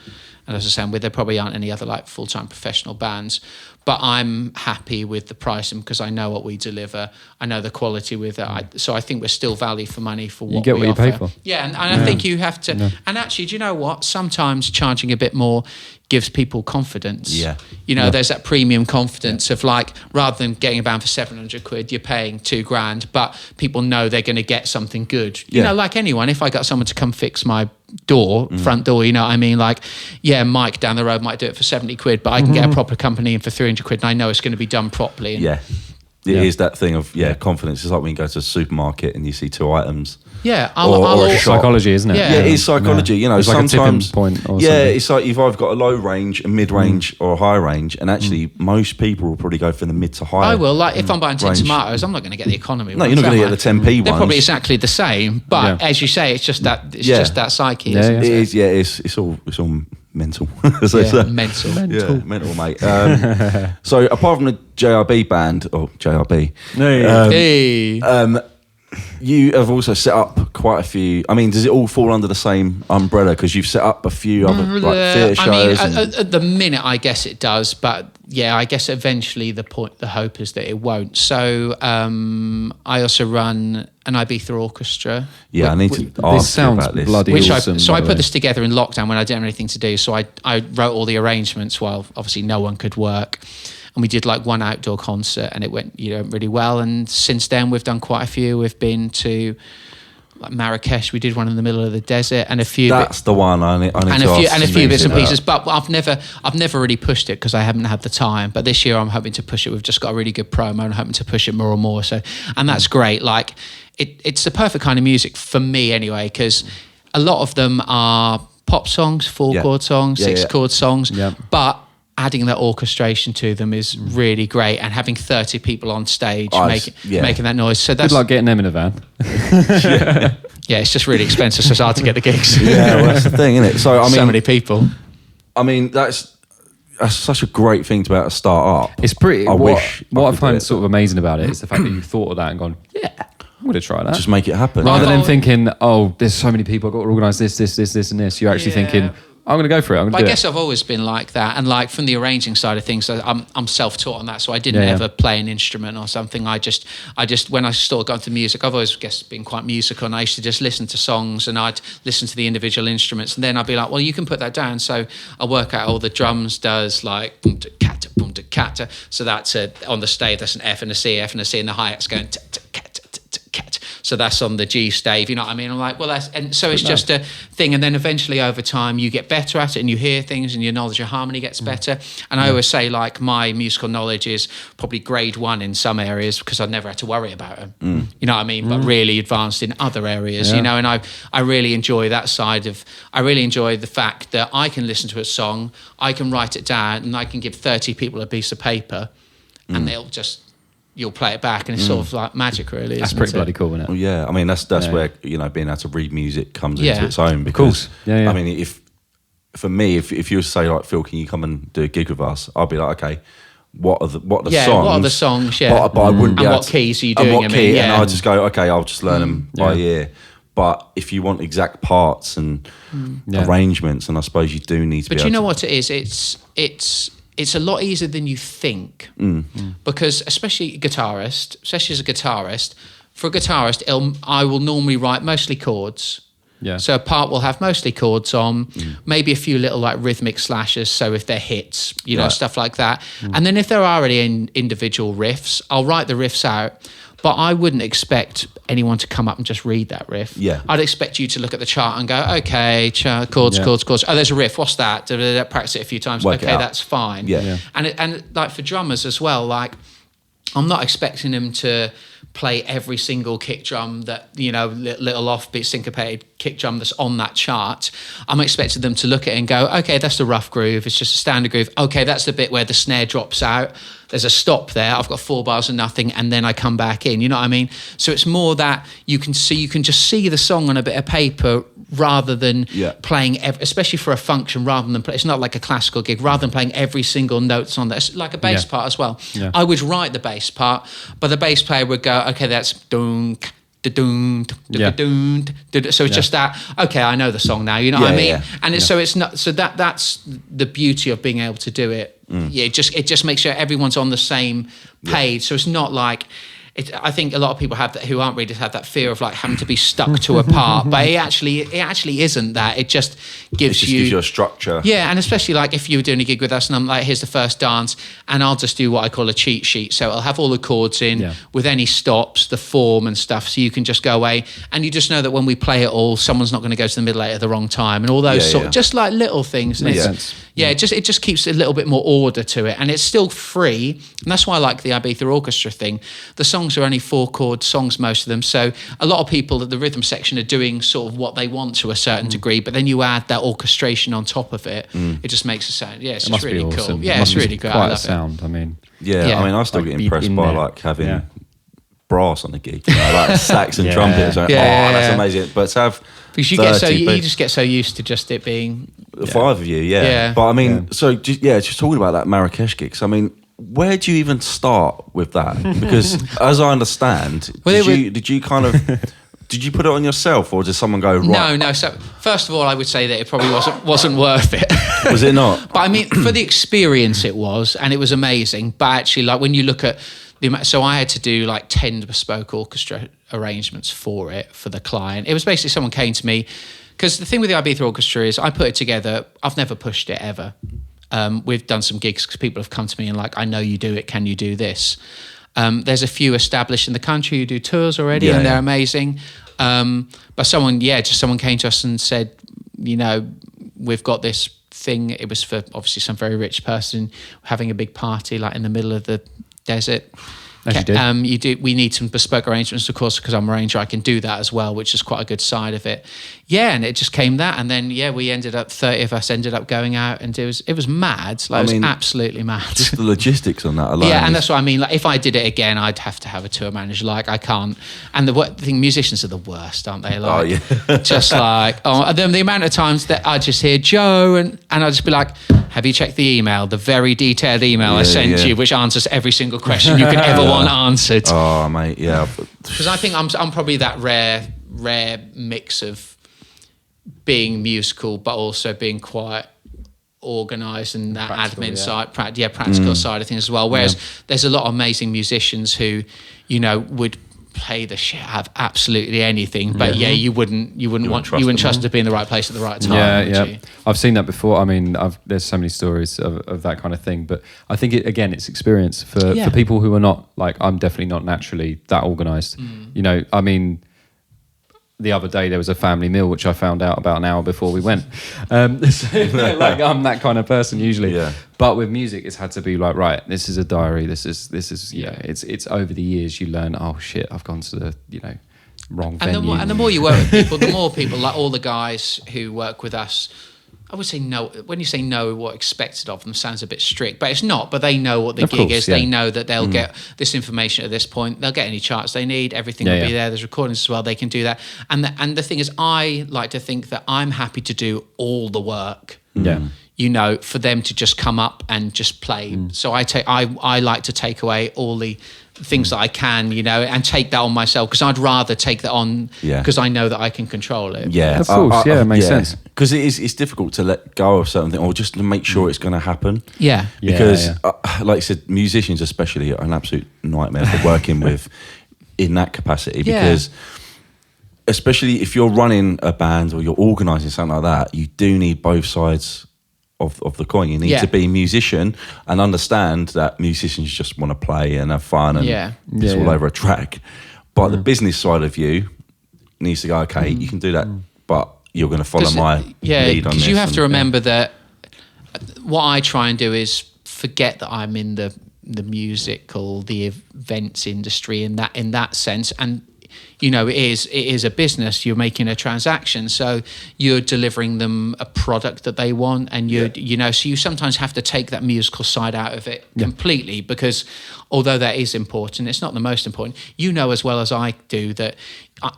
And as I was saying, there probably aren't any other like full-time professional bands. But I'm happy with the pricing because I know what we deliver. I know the quality with it. So I think we're still value for money for what we offer. You get what you pay for. Yeah, and I think you have to. Yeah. And actually, do you know what? Sometimes charging a bit more gives people confidence. Yeah. There's that premium confidence of like, rather than getting a band for 700 quid, you're paying $2,000, but people know they're going to get something good. You know, like anyone, if I got someone to come fix my front door, you know what I mean? Like, Mike down the road might do it for 70 quid, but I can get a proper company in for 300 quid and I know it's going to be done properly. And It is that thing of confidence. It's like when you go to a supermarket and you see 2 items. Yeah, or a shop. Psychology, isn't it? Yeah. Yeah, it is psychology. You know, it's like sometimes a tipping point or yeah, something. it's like you've either got a low range, a mid range, or a high range, and actually most people will probably go for the mid to high. I will. Like if I'm buying 10 range. tomatoes, I'm not going to get the economy. No, you're not going to get the 10p ones. They're probably exactly the same, but as you say, it's just that just that psyche. Yeah, Isn't yeah. it? It is. Yeah, it's all mental. So Yeah, mental. Yeah, mental, mate. So apart from the JRB band or JRB, Hey. you have also set up quite a few. I mean, does it all fall under the same umbrella? Because you've set up a few other like theatre shows. I mean, at the minute, I guess it does, but yeah, I guess eventually the hope is that it won't. So I also run an Ibiza orchestra. Yeah, I need to ask you about this. Bloody Which awesome. I put this together in lockdown when I didn't have anything to do. So I wrote all the arrangements while obviously no one could work. And we did like one outdoor concert and it went really well. And since then we've done quite a few. We've been to like Marrakesh. We did one in the middle of the desert and a few. That's the one I need to ask. And a few bits and pieces. But I've never really pushed it because I haven't had the time. But this year I'm hoping to push it. We've just got a really good promo and I'm hoping to push it more and more. So, and that's great. Like it's the perfect kind of music for me anyway, because a lot of them are pop songs, 4-chord songs, 6-chord songs, but adding that orchestration to them is really great, and having 30 people on stage making that noise. So that's good luck getting them in a van. yeah, it's just really expensive, so it's hard to get the gigs. Yeah, well, that's the thing, isn't it? So I mean, so many people. I mean, that's such a great thing to be able to start up. It's pretty. What I find sort of amazing about it is the fact that you thought of that and gone, yeah, I'm going to try that. Just make it happen. Rather than thinking, oh, there's so many people, I've got to organise this, and this. You're actually thinking, I'm going to go for it. I guess I've always been like that, and like from the arranging side of things, I'm self-taught on that, so I didn't ever play an instrument or something. I just when I sort of got into music, I've always been quite musical, and I used to just listen to songs and I'd listen to the individual instruments, and then I'd be like, well, you can put that down. So I work out all the drums does like boom to kata, boom to kata. So that's on the stave, that's an F and a C, and the hi-hat's going cat. So that's on the G stave, you know what I mean? I'm like, well, and so it's just a thing. And then eventually over time you get better at it and you hear things and your knowledge of harmony gets better. And I always say like my musical knowledge is probably grade 1 in some areas because I've never had to worry about them. You know what I mean? But really advanced in other areas, you know, and I really enjoy that side of, I really enjoy the fact that I can listen to a song, I can write it down and I can give 30 people a piece of paper and you'll play it back, and it's sort of like magic, really. That's pretty bloody cool, isn't it? Well, yeah, I mean that's where being able to read music comes into its own. Because I mean, if you were to say like, Phil, can you come and do a gig with us? I'll be like, okay, what are the songs? What are the songs? Yeah, but I wouldn't be and able what to, keys are you doing? And I'll just go, okay, I'll just learn them by ear. But if you want exact parts and arrangements, and I suppose you do need to. But you know what it is? It's a lot easier than you think, because especially as a guitarist, for a guitarist, I will normally write mostly chords. Yeah. So a part will have mostly chords on, maybe a few little like rhythmic slashes. So if they're hits, you know, stuff like that. And then if there are any individual riffs, I'll write the riffs out. But I wouldn't expect anyone to come up and just read that riff. Yeah. I'd expect you to look at the chart and go, okay, chords. Oh, there's a riff. What's that? Practice it a few times. Okay, that's fine. Yeah. And like for drummers as well, like I'm not expecting them to play every single kick drum that, you know, little offbeat syncopated kick drum that's on that chart. I'm expecting them to look at it and go, okay, that's the rough groove. It's just a standard groove. Okay, that's the bit where the snare drops out. There's a stop there. I've got 4 bars and nothing, and then I come back in. You know what I mean? So it's more that you can just see the song on a bit of paper rather than playing, especially for a function, rather than it's not like a classical gig, rather than playing every single note on there. It's like a bass part as well. Yeah. I would write the bass part, but the bass player would go, okay, that's dunk. So it's just that, okay, I know the song now, you know what I mean? And it's, so it's not, so that's the beauty of being able to do it. It just makes sure everyone's on the same page. So it's not like, I think a lot of people have that who aren't readers have that fear of like having to be stuck to a part, but it actually isn't that. It just gives you a structure. Yeah, and especially like if you were doing a gig with us and I'm like, here's the first dance, and I'll just do what I call a cheat sheet. So I'll have all the chords in with any stops, the form and stuff, so you can just go away and you just know that when we play it all, someone's not going to go to the middle eight at the wrong time and all those just like little things. And Yeah, it just keeps a little bit more order to it, and it's still free, and that's why I like the Ibiza Orchestra thing. The songs are only 4-chord songs, most of them, so a lot of people at the rhythm section are doing sort of what they want to a certain degree, but then you add that orchestration on top of it, it just makes it sound. Yeah, it's just really awesome. cool. Yeah, it's really good. Quite I love sound. I mean, I still like get impressed by there. like having brass on the gig, like sax and trumpet. Like, that's amazing. But to have because you just get so used to just it being the 5 of you, But I mean, so just talking about that Marrakesh gigs. I mean, where do you even start with that? Because as I understand, did you kind of did you put it on yourself, or did someone go right? No. So first of all, I would say that it probably wasn't worth it. Was it not? But I mean, for the experience, it was, and it was amazing. But actually, like when you look at so I had to do like 10 bespoke orchestra arrangements for the client. It was basically someone came to me, because the thing with the Ibiza Orchestra is I put it together. I've never pushed it ever. We've done some gigs because people have come to me and like, I know you do it. Can you do this? There's a few established in the country who do tours already, and they're amazing. But someone came to us and said, we've got this thing. It was for obviously some very rich person having a big party like in the middle of the desert. We need some bespoke arrangements, of course, because I'm a arranger. I can do that as well, which is quite a good side of it. Yeah, and it just came that, and then we ended up 30 of us ended up going out, and it was mad. Like, it was absolutely mad. Just the logistics on that alone. Yeah, and that's what I mean. Like, if I did it again, I'd have to have a tour manager. Like, I can't. And the thing, musicians are the worst, aren't they? Like, just like the amount of times that I just hear Joe, and I just be like, have you checked the email? The very detailed email I sent you, which answers every single question you could ever want answered. Oh, mate, yeah. Because I think I'm probably that rare mix of being musical, but also being quite organised and that admin side, practical side of things as well. Whereas there's a lot of amazing musicians who, would play the shit out of absolutely anything, but you wouldn't trust them to be in the right place at the right time. I've seen that before. I mean, there's so many stories of that kind of thing, but I think it's experience for people who are not like, I'm definitely not naturally that organised. I mean, the other day there was a family meal which I found out about an hour before we went. Like, I'm that kind of person usually. Yeah. But with music, it's had to be like, right, this is a diary. This is it's over the years you learn. Oh shit, I've gone to the wrong venue. And the more you work with people, the more people, like all the guys who work with us, I would say no. When you say no, what expected of them sounds a bit strict, but it's not. But they know what the gig is. They know that they'll get this information at this point. They'll get any charts they need. Everything will be there. There's recordings as well. They can do that. And the thing is, I like to think that I'm happy to do all the work. Yeah. For them to just come up and just play. So I like to take away all the things that I can, and take that on myself, because I'd rather take that on because I know that I can control it. Yeah, of course. It makes sense. Because it's difficult to let go of certain things, or just to make sure it's going to happen. Yeah. Because, like I said, musicians especially are an absolute nightmare for working with in that capacity. Because especially if you're running a band or you're organising something like that, you do need both sides of the coin. You need to be a musician and understand that musicians just want to play and have fun and it's all over a track. But the business side of you needs to go, okay, you can do that, but you're going to follow my lead on this. Because you have to remember that what I try and do is forget that I'm in the musical, the events industry in that sense, and it is a business. You're making a transaction, so you're delivering them a product that they want, and so you sometimes have to take that musical side out of it completely, because although that is important, it's not the most important. As well as I do that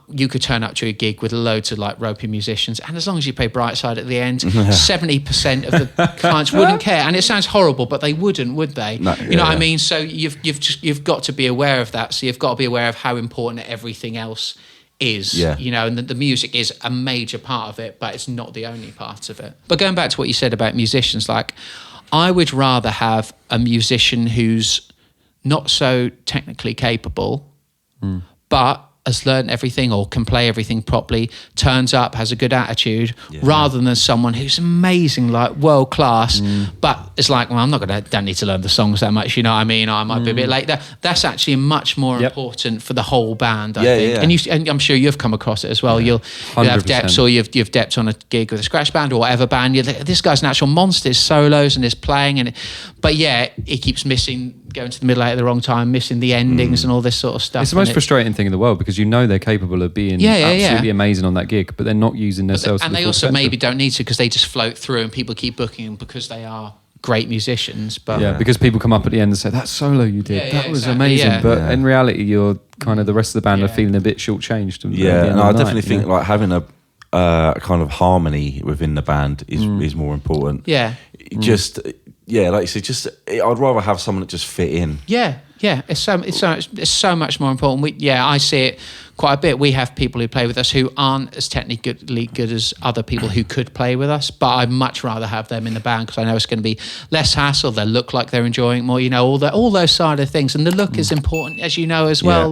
you could turn up to a gig with loads of like ropey musicians, and as long as you play Brightside at the end, 70% of the clients wouldn't care. And it sounds horrible, but they wouldn't, would they? No, what I mean? So you've got to be aware of that. So you've got to be aware of how important everything else is. And the music is a major part of it, but it's not the only part of it. But going back to what you said about musicians, like, I would rather have a musician who's not so technically capable, but has learned everything or can play everything properly, turns up, has a good attitude, rather than someone who's amazing, like world class, but it's like, well, don't need to learn the songs that much, you know what I mean? I might be a bit late. That's actually much more important for the whole band, I think. Yeah. And I'm sure you've come across it as well. You'll have Deps, or you've Deps on a gig with a scratch band or whatever band. This guy's an actual monster, his solos and his playing, but he keeps missing, going to the middle eight at the wrong time, missing the endings and all this sort of stuff. It's the most frustrating thing in the world, because they're capable of being absolutely amazing on that gig, but they're not using themselves. And they also maybe don't need to, because they just float through and people keep booking them because they are great musicians. But because people come up at the end and say, that solo you did, that was amazing. But in reality, you're kind of, the rest of the band are feeling a bit shortchanged. And I definitely think like having a kind of harmony within the band is more important. Yeah. Just like you said, I'd rather have someone that just fit in. Yeah, it's so much more important. I see it quite a bit. We have people who play with us who aren't as technically good as other people who could play with us, but I'd much rather have them in the band, because I know it's going to be less hassle. They'll look like they're enjoying it more, you know, all those side of things. And the look is important, as you know, as well.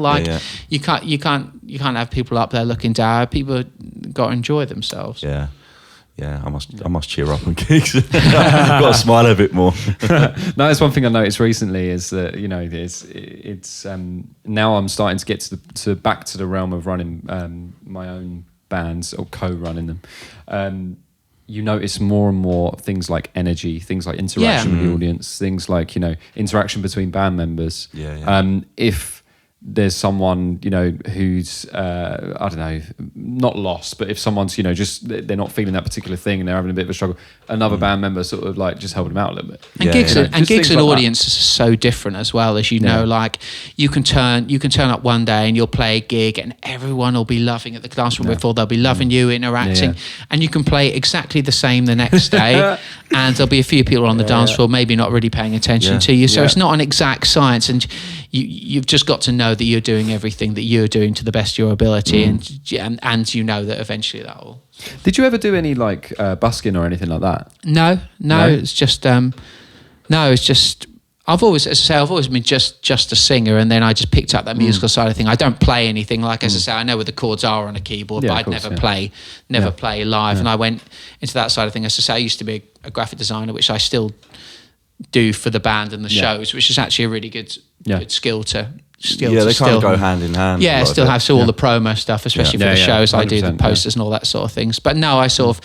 You can't have people up there looking down. People got to enjoy themselves. Yeah, I must cheer up on gigs. I've got to smile a bit more. No, that's one thing I noticed recently is that, you know, it's now I'm starting to get back to the realm of running my own bands, or co-running them. You notice more and more things like energy, things like interaction with the audience, things like, you know, interaction between band members. If there's someone, you know, who's I don't know, not lost, but if someone's, you know, just they're not feeling that particular thing and they're having a bit of a struggle, another band member sort of like just helping them out a little bit. And gigs and audiences are so different as well, as you know. Like you can turn up one day and you'll play a gig and everyone will be loving at the dance floor before, they'll be loving you, interacting, and you can play exactly the same the next day and there'll be a few people on the dance floor maybe not really paying attention to you. So it's not an exact science, and you've just got to know that you're doing everything that you're doing to the best of your ability, and you know that eventually that will. Did you ever do any like busking or anything like that? No. It's just I've always been just a singer, and then I just picked up that musical side of thing. I don't play anything, like as I say, I know where the chords are on a keyboard, but I'd never play live. And I went into that side of thing. As I say, I used to be a graphic designer, which I still do for the band and the shows, which is actually a really good skill to. They kind of go hand in hand. Yeah, still have all the promo stuff, especially for the shows. I do the posters and all that sort of things. But no, I sort of,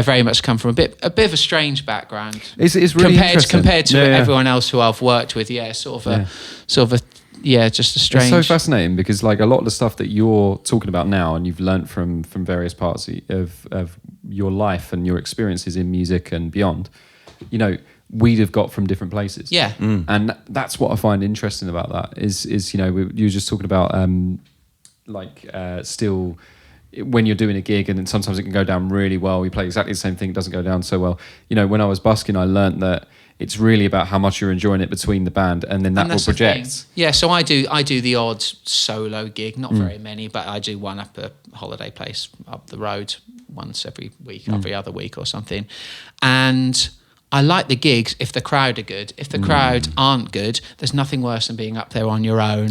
very much come from a bit of a strange background. It's really compared to everyone else who I've worked with. Just a strange. It's so fascinating, because like a lot of the stuff that you're talking about now, and you've learnt from various parts of your life and your experiences in music and beyond, you know, we'd have got from different places. And that's what I find interesting about that is you know, you were just talking about still when you're doing a gig, and then sometimes it can go down really well, you play exactly the same thing, it doesn't go down so well. You know, when I was busking, I learnt that it's really about how much you're enjoying it between the band, and then that will project. So I do the odd solo gig, not very many, but I do one up a holiday place up the road once every week, every other week or something. And I like the gigs if the crowd are good. If the crowd aren't good, there's nothing worse than being up there on your own,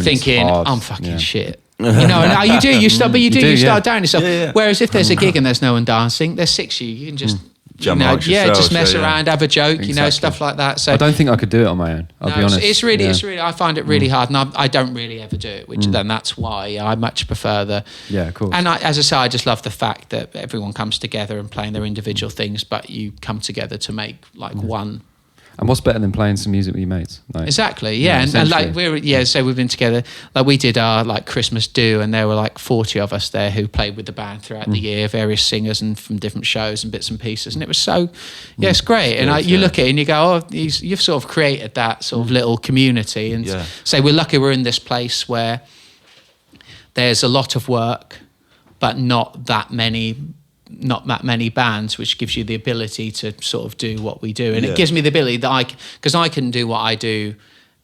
thinking, I'm fucking shit. You know, and you do, you start down yourself. Whereas if there's a gig and there's no one dancing, there's six of you can just just mess around, have a joke, you know, stuff like that. So I don't think I could do it on my own. I'll be honest. It's really, I find it really hard, and I don't really ever do it, which then that's why I much prefer the. Yeah, of course. And as I say, I just love the fact that everyone comes together and playing their individual things, but you come together to make like one. And what's better than playing some music with your mates? Like, exactly, and like we've been together. Like we did our like Christmas do, and there were like 40 of us there who played with the band throughout the year, various singers and from different shows and bits and pieces, and it was so, it's great. And you look at it and you go, you've sort of created that sort of little community, and say we're lucky we're in this place where there's a lot of work, but not that many bands, which gives you the ability to sort of do what we do. And it gives me the ability that because I can do what I do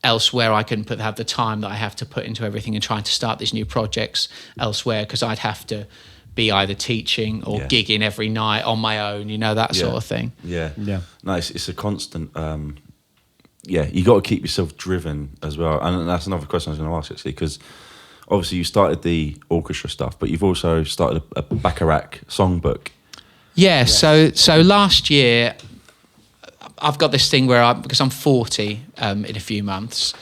elsewhere, I can have the time that I have to put into everything and trying to start these new projects elsewhere, because I'd have to be either teaching or gigging every night on my own, you know, that sort of thing. No, it's a constant, you got to keep yourself driven as well. And that's another question I was going to ask, actually, because obviously you started the orchestra stuff, but you've also started a Bacharach songbook. So last year, I've got this thing where because I'm 40 in a few months,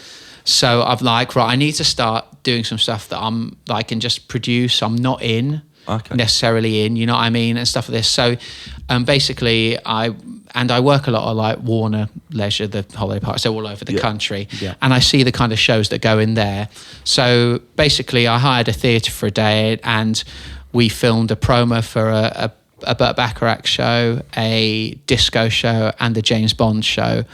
so I'm like, right, I need to start doing some stuff that I can just produce. I'm not necessarily in, you know what I mean, and stuff like this. So basically I work a lot of like Warner Leisure, the holiday parks, they're all over the country. Yeah. And I see the kind of shows that go in there. So basically I hired a theatre for a day and we filmed a promo for a Burt Bacharach show, a disco show and a James Bond show,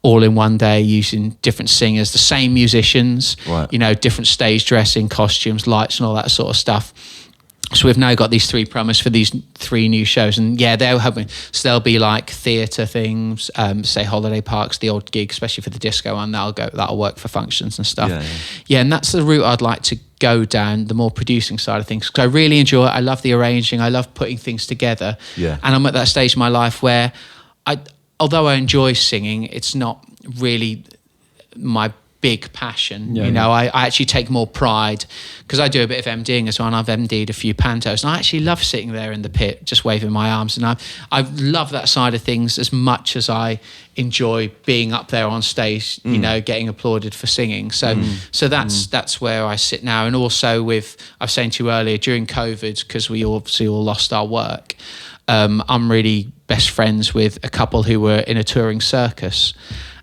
all in one day, using different singers, the same musicians, you know, different stage dressing, costumes, lights and all that sort of stuff. So we've now got these 3 promos for these 3 new shows, and they'll help me. So there'll be like theatre things, say holiday parks, the old gig, especially for the disco one. That'll work for functions and stuff. Yeah, and that's the route I'd like to go down, the more producing side of things, because I really enjoy it. I love the arranging. I love putting things together. Yeah, and I'm at that stage in my life where although I enjoy singing, it's not really my big passion. You know, I actually take more pride because I do a bit of MDing as well, and I've MD'd a few pantos, and I actually love sitting there in the pit just waving my arms, and I love that side of things as much as I enjoy being up there on stage, you know, getting applauded for singing. So that's where I sit now. And also with, I was saying to you earlier, during COVID, because we obviously all lost our work, I'm really best friends with a couple who were in a touring circus,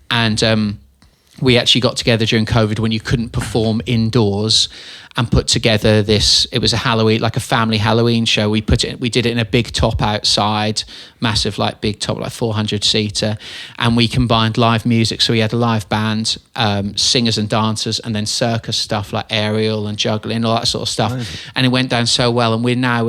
and we actually got together during COVID when you couldn't perform indoors and put together this, it was a Halloween, like a family Halloween show. We did it in a big top outside, massive, like big top, like 400 seater. And we combined live music. So we had a live band, singers and dancers, and then circus stuff like aerial and juggling, all that sort of stuff. Amazing. And it went down so well. And we're now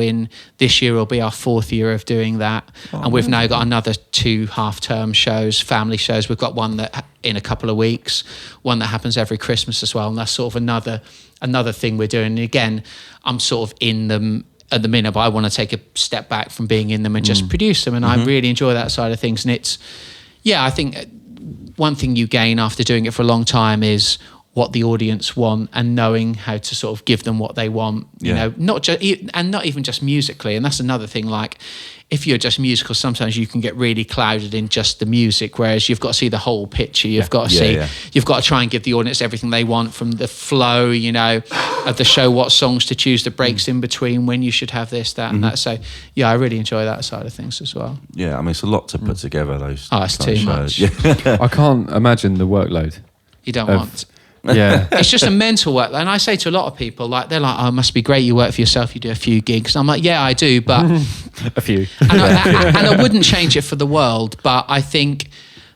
this year will be our 4th year of doing that. And we've now got another 2 half-term shows, family shows. We've got one that in a couple of weeks, one that happens every Christmas as well. And that's sort of another thing we're doing. And again, I'm sort of in them at the minute, but I want to take a step back from being in them and just produce them. And I really enjoy that side of things. And it's, I think one thing you gain after doing it for a long time is what the audience want and knowing how to sort of give them what they want, you know, not even just musically. And that's another thing, like if you're just musical, sometimes you can get really clouded in just the music, whereas you've got to see the whole picture. You've got to you've got to try and give the audience everything they want, from the flow, you know, of the show, what songs to choose, the breaks in between, when you should have this, that and that. So I really enjoy that side of things as well. Yeah, I mean, it's a lot to put together, those. Oh, it's too much. I can't imagine the workload. You don't want. Yeah, it's just a mental work. And I say to a lot of people, like, they're like, "Oh, it must be great. You work for yourself. You do a few gigs." And I'm like, "Yeah, I do, but a few." And I wouldn't change it for the world. But I think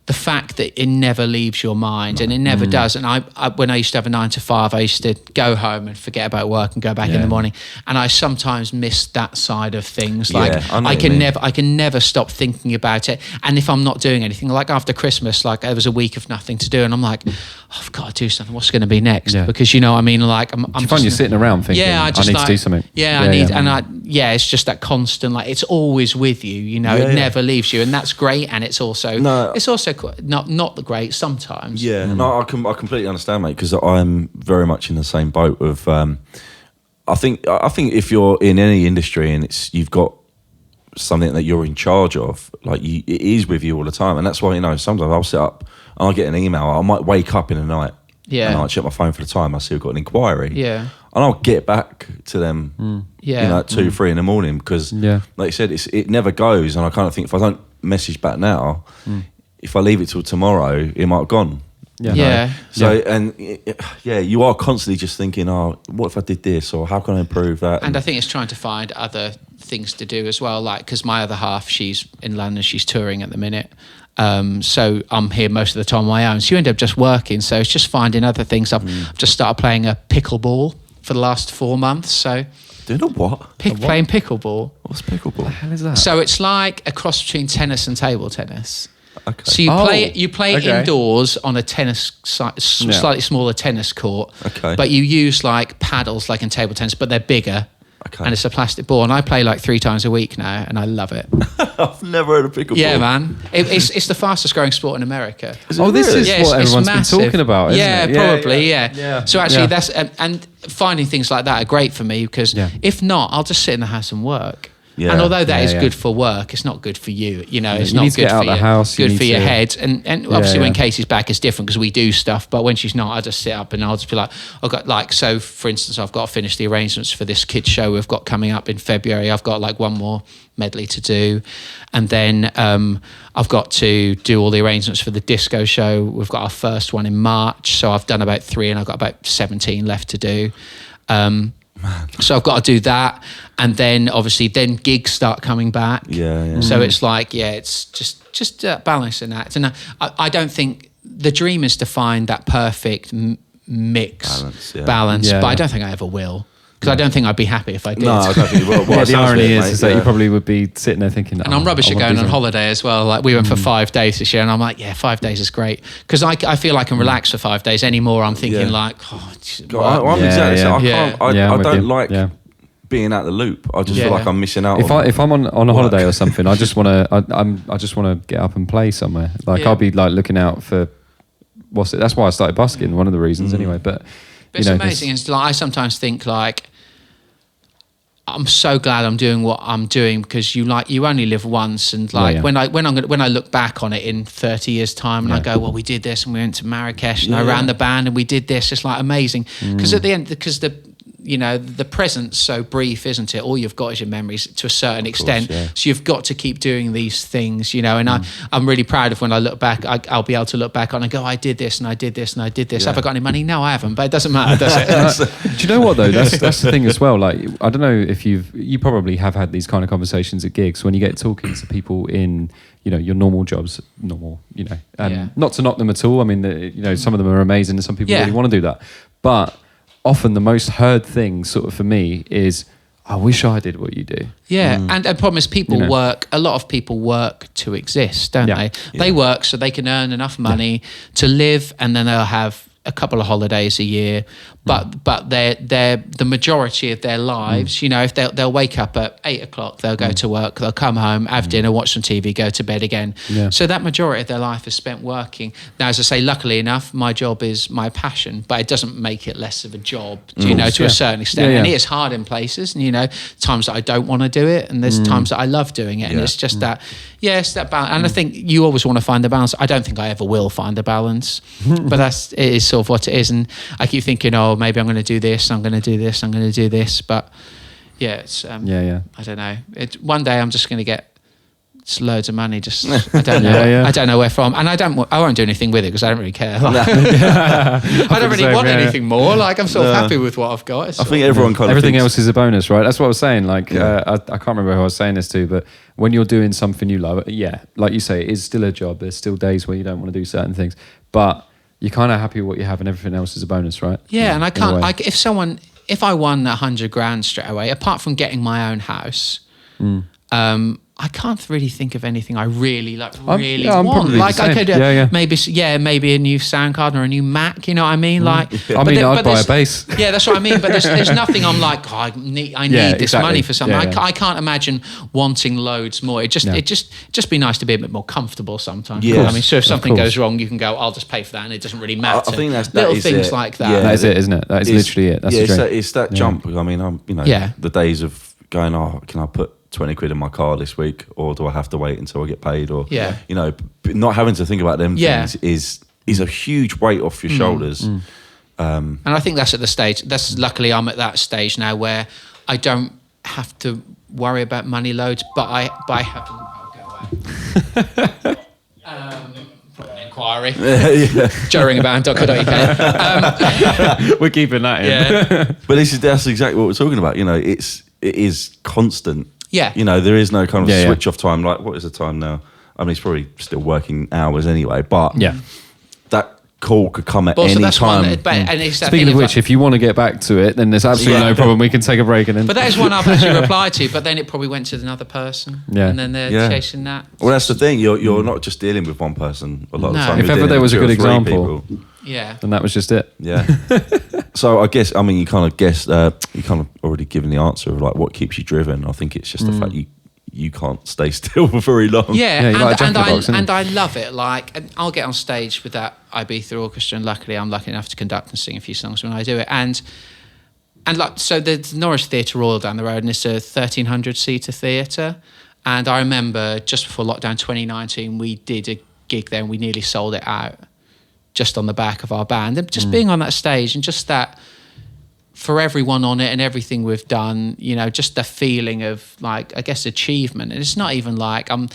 the fact that it never leaves your mind, and it never does. And I when I used to have a 9 to 5, I used to go home and forget about work and go back in the morning. And I sometimes miss that side of things. Like I can never stop thinking about it. And if I'm not doing anything, like after Christmas, like there was a week of nothing to do, and I'm like, I've got to do something. What's going to be next? Because you know, I mean, like I'm you find you're sitting around thinking, I need to do something. It's just that constant, like it's always with you. You know, it never leaves you, and that's great. And it's also not the great sometimes. Yeah, no, I completely understand, mate, because I'm very much in the same boat of. I think if you're in any industry and you've got something that you're in charge of, like it is with you all the time, and that's why, you know, sometimes I'll sit up and I'll get an email. I might wake up in the night, and I'll check my phone for the time. I see we've got an inquiry, and I'll get back to them, you know, at 2, 3 in the morning, because, like you said, it never goes, and I kind of think if I don't message back now. If I leave it till tomorrow, it might have gone. So, and you are constantly just thinking, oh, what if I did this, or how can I improve that? And I think it's trying to find other things to do as well. Like, because my other half, she's in London, she's touring at the minute. So I'm here most of the time on my own. So you end up just working. So it's just finding other things. I've just started playing a pickleball for the last 4 months. So doing a what? Playing pickleball. What's pickleball? What the hell is that? So it's like a cross between tennis and table tennis. Okay. So you play it indoors on a slightly smaller tennis court, but you use like paddles like in table tennis, but they're bigger, and it's a plastic ball. And I play like 3 times a week now, and I love it. I've never heard of pickleball. Yeah, man, it's the fastest growing sport in America. This is what everyone's been talking about, isn't it? Probably. So actually, that's and finding things like that are great for me, because if not, I'll just sit in the house and work. Yeah. And although that is good for work, it's not good for you. You know, it's you not need to good get out for the your house, good for your to- head. And obviously when Casey's back, it's different because we do stuff. But when she's not, I just sit up and I'll just be like, I've got like, so for instance, I've got to finish the arrangements for this kids show we've got coming up in February. I've got like one more medley to do, and then I've got to do all the arrangements for the disco show. We've got our first one in March, so I've done about 3 and I've got about 17 left to do. So I've got to do that, and then obviously then gigs start coming back. So it's like it's just balancing that. And I don't think the dream is to find that perfect mix balance, but I don't think I ever will. Because I don't think I'd be happy if I did. No, I don't think you will. the irony is that you probably would be sitting there thinking... And I'm rubbish at going on holiday as well. Like we went for 5 days this year and I'm like, 5 days is great. Because I feel I can relax for 5 days anymore. I'm thinking like... I'm exactly I don't like being out the loop. I just feel like I'm missing out. If I'm on a holiday or something, I just want to get up and play somewhere. Like I'll be like looking out for... That's why I started busking, one of the reasons anyway. But it's amazing. It's like I sometimes think like I'm so glad I'm doing what I'm doing because you only live once, and like when I look back on it in 30 years time and I go, well, we did this and we went to Marrakesh and I ran the band and we did this. It's like amazing because at the end, because the present's so brief, isn't it? All you've got is your memories to a certain extent. So you've got to keep doing these things, and I'm really proud of when I look back, I'll be able to look back on and go, I did this and I did this and I did this. Have I got any money? No, I haven't, but it doesn't matter, does it? Do you know what though? That's the thing as well. Like, I don't know if you probably have had these kind of conversations at gigs when you get talking to people in, your normal jobs, not to knock them at all. I mean, some of them are amazing and some people really want to do that. But often the most heard thing sort of for me is, I wish I did what you do. Yeah, and the problem is people work, a lot of people work to exist, don't they? Yeah. They work so they can earn enough money to live, and then they'll have a couple of holidays a year. But they're the majority of their lives, if they'll wake up at 8 o'clock, they'll go to work, they'll come home, have dinner, watch some TV, go to bed again. Yeah. So that majority of their life is spent working. Now, as I say, luckily enough, my job is my passion, but it doesn't make it less of a job, to a certain extent. And it is hard in places, and times that I don't want to do it, and there's times that I love doing it, and it's just that, it's that balance. And I think you always want to find the balance. I don't think I ever will find the balance, but it is sort of what it is. And I keep thinking, maybe I'm going to do this, I'm going to do this, I'm going to do this. But it's I don't know. One day I'm just going to get loads of money. I don't know. I don't know where from, and I won't do anything with it because I don't really care. I don't really want anything more. Like I'm sort of happy with what I've got. I think everyone kind of everything else is a bonus, right? That's what I was saying. Like I can't remember who I was saying this to, but when you're doing something you love, like you say, it is still a job. There's still days where you don't want to do certain things, but you're kind of happy with what you have, and everything else is a bonus, right? Yeah, and I can't. If I won $100,000 straight away, apart from getting my own house, I can't really think of anything I really want. Like I could maybe a new sound card or a new Mac. You know what I mean? Like, I'd buy a bass. Yeah, that's what I mean. But there's nothing I'm like, I need this money for something. I can't imagine wanting loads more. It just be nice to be a bit more comfortable sometimes. Yeah. I mean, so if something goes wrong, you can go, I'll just pay for that, and it doesn't really matter. I think that's little things like that. Yeah, that is it, isn't it? That is literally it. That's it's that jump. I mean, the days of going, can I put 20 quid in my car this week, or do I have to wait until I get paid? Or not having to think about them things is a huge weight off your shoulders. And I think that's at the stage. Luckily I'm at that stage now where I don't have to worry about money loads, but I have. Inquiry. joeringaband.co.uk. We're keeping that in. Yeah. But that's exactly what we're talking about. It is constant. Yeah. There is no kind of switch off time. Like, what is the time now? I mean, it's probably still working hours anyway, but that call could come at any time. Speaking of which, if you want to get back to it, then there's absolutely no problem. We can take a break and then. But that is one I've actually replied to, but then it probably went to another person. Yeah. And then they're chasing that. Well, that's the thing. You're not just dealing with one person a lot of the time. If ever there was a good example. Yeah. And that was just it. Yeah. So I guess, you kind of guessed, you kind of already given the answer of like what keeps you driven. I think it's just the fact you can't stay still for very long. Yeah, and I love it. Like, and I'll get on stage with that Ibiza orchestra, and luckily I'm lucky enough to conduct and sing a few songs when I do it. And like, so the Norwich Theatre Royal down the road, and it's a 1,300-seater theatre. And I remember just before lockdown 2019, we did a gig there and we nearly sold it out just on the back of our band. And just being on that stage and just that, for everyone on it and everything we've done, you know, just the feeling of like, I guess, achievement. And it's not even like, I'm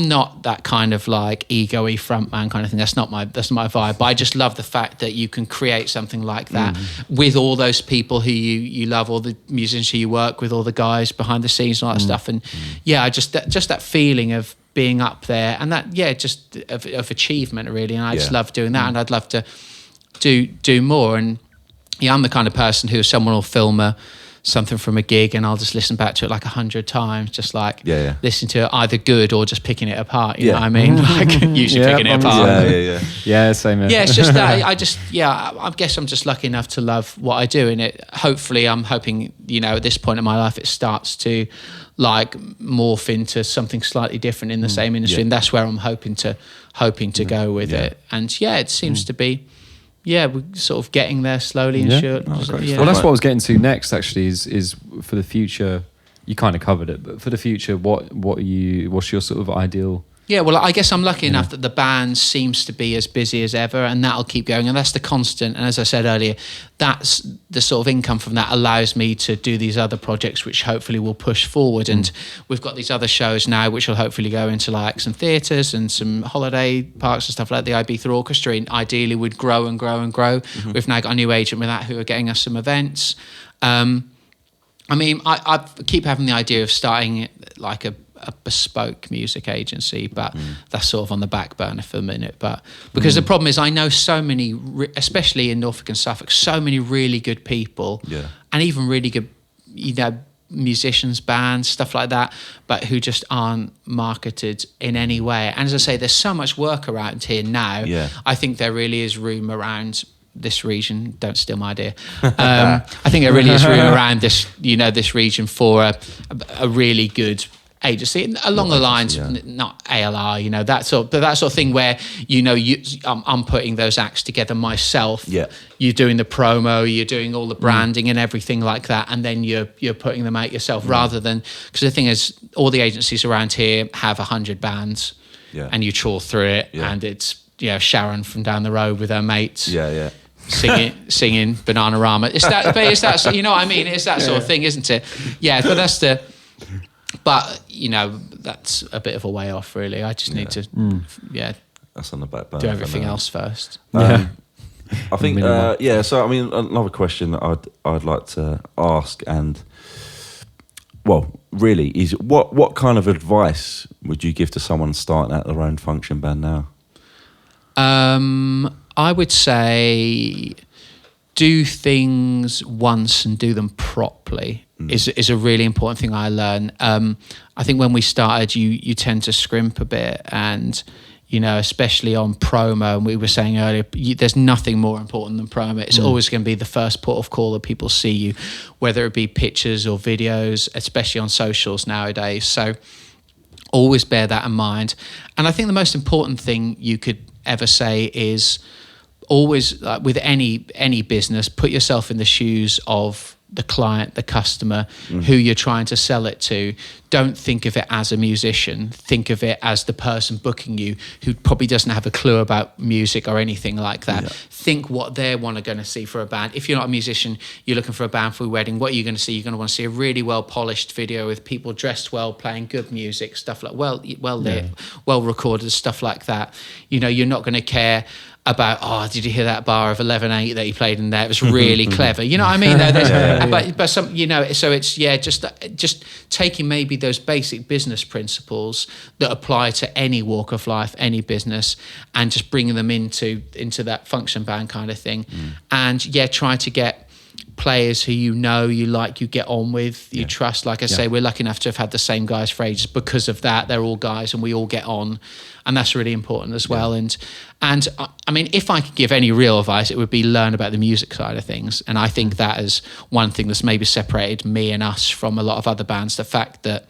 not that kind of like ego-y frontman kind of thing. That's not my vibe. But I just love the fact that you can create something like that with all those people who you love, all the musicians who you work with, all the guys behind the scenes and all that stuff. And yeah, I just that feeling of being up there and that, just of achievement really. And I just love doing that. And I'd love to do more. And yeah, I'm the kind of person who someone will film something from a gig and I'll just listen back to it like 100 times, just like listen to it either good or just picking it apart. You know what I mean? Like usually picking it apart. Yeah, same here. Yeah, it's just that I guess I'm just lucky enough to love what I do. And hopefully I'm hoping, you know, at this point in my life, it starts to like morph into something slightly different in the same industry. And that's where I'm hoping to go with it. And it seems to be, we're sort of getting there slowly and sure. Well, that's what I was getting to next. Actually, is for the future. You kind of covered it, but for the future, what's your sort of ideal? Yeah, well, I guess I'm lucky enough that the band seems to be as busy as ever, and that'll keep going, and that's the constant. And as I said earlier, that's the sort of income from that allows me to do these other projects, which hopefully will push forward. And we've got these other shows now, which will hopefully go into like some theatres and some holiday parks and stuff like the Ibiza Orchestra. And ideally, would grow and grow and grow. We've now got a new agent with that who are getting us some events. I mean, I keep having the idea of starting like a bespoke music agency, but that's sort of on the back burner for a minute. But because the problem is, I know so many, especially in Norfolk and Suffolk, so many really good people, and even really good, you know, musicians, bands, stuff like that, but who just aren't marketed in any way. And as I say, there's so much work around here now. I think there really is room around this region. Don't steal my idea. I think there really is room around this, you know, this region for a really good agency along the lines, not ALR, you know, that sort of thing where, you know, I'm putting those acts together myself. You're doing the promo, you're doing all the branding and everything like that, and then you're putting them out yourself rather than, because the thing is, all the agencies around here have 100 bands, and you trawl through it, and it's, you know, Sharon from down the road with her mates. Singing Bananarama. It's that, you know what I mean? It's that sort of thing, isn't it? Yeah, but you know, that's a bit of a way off, really. I just need to, that's on the back burner. Do everything else first. I think, So I mean, another question that I'd like to ask, and well, really, is what kind of advice would you give to someone starting out their own function band now? I would say do things once and do them properly is a really important thing I learned. I think when we started, you tend to scrimp a bit, and you know, especially on promo, and we were saying earlier, there's nothing more important than promo. It's always going to be the first port of call that people see you, whether it be pictures or videos, especially on socials nowadays. So always bear that in mind. And I think the most important thing you could ever say is always, with any business, put yourself in the shoes of the client, the customer, who you're trying to sell it to. Don't think of it as a musician. Think of it as the person booking you, who probably doesn't have a clue about music or anything like that. Think what they're going to see for a band. If you're not a musician, you're looking for a band for a wedding, what are you going to see? You're going to want to see a really well polished video with people dressed well, playing good music, stuff like well lit, well recorded, stuff like that. You know, you're not going to care about, did you hear that bar of 11/8 that he played in there? It was really clever. You know what I mean? But some, you know, so it's just taking maybe those basic business principles that apply to any walk of life, any business, and just bringing them into that function band kind of thing, and try to get players who you know, you like, you get on with, you trust. Like I say, we're lucky enough to have had the same guys for ages. Because of that, they're all guys and we all get on, and that's really important as well. And I mean, if I could give any real advice, it would be learn about the music side of things. And I think that is one thing that's maybe separated me and us from a lot of other bands, the fact that,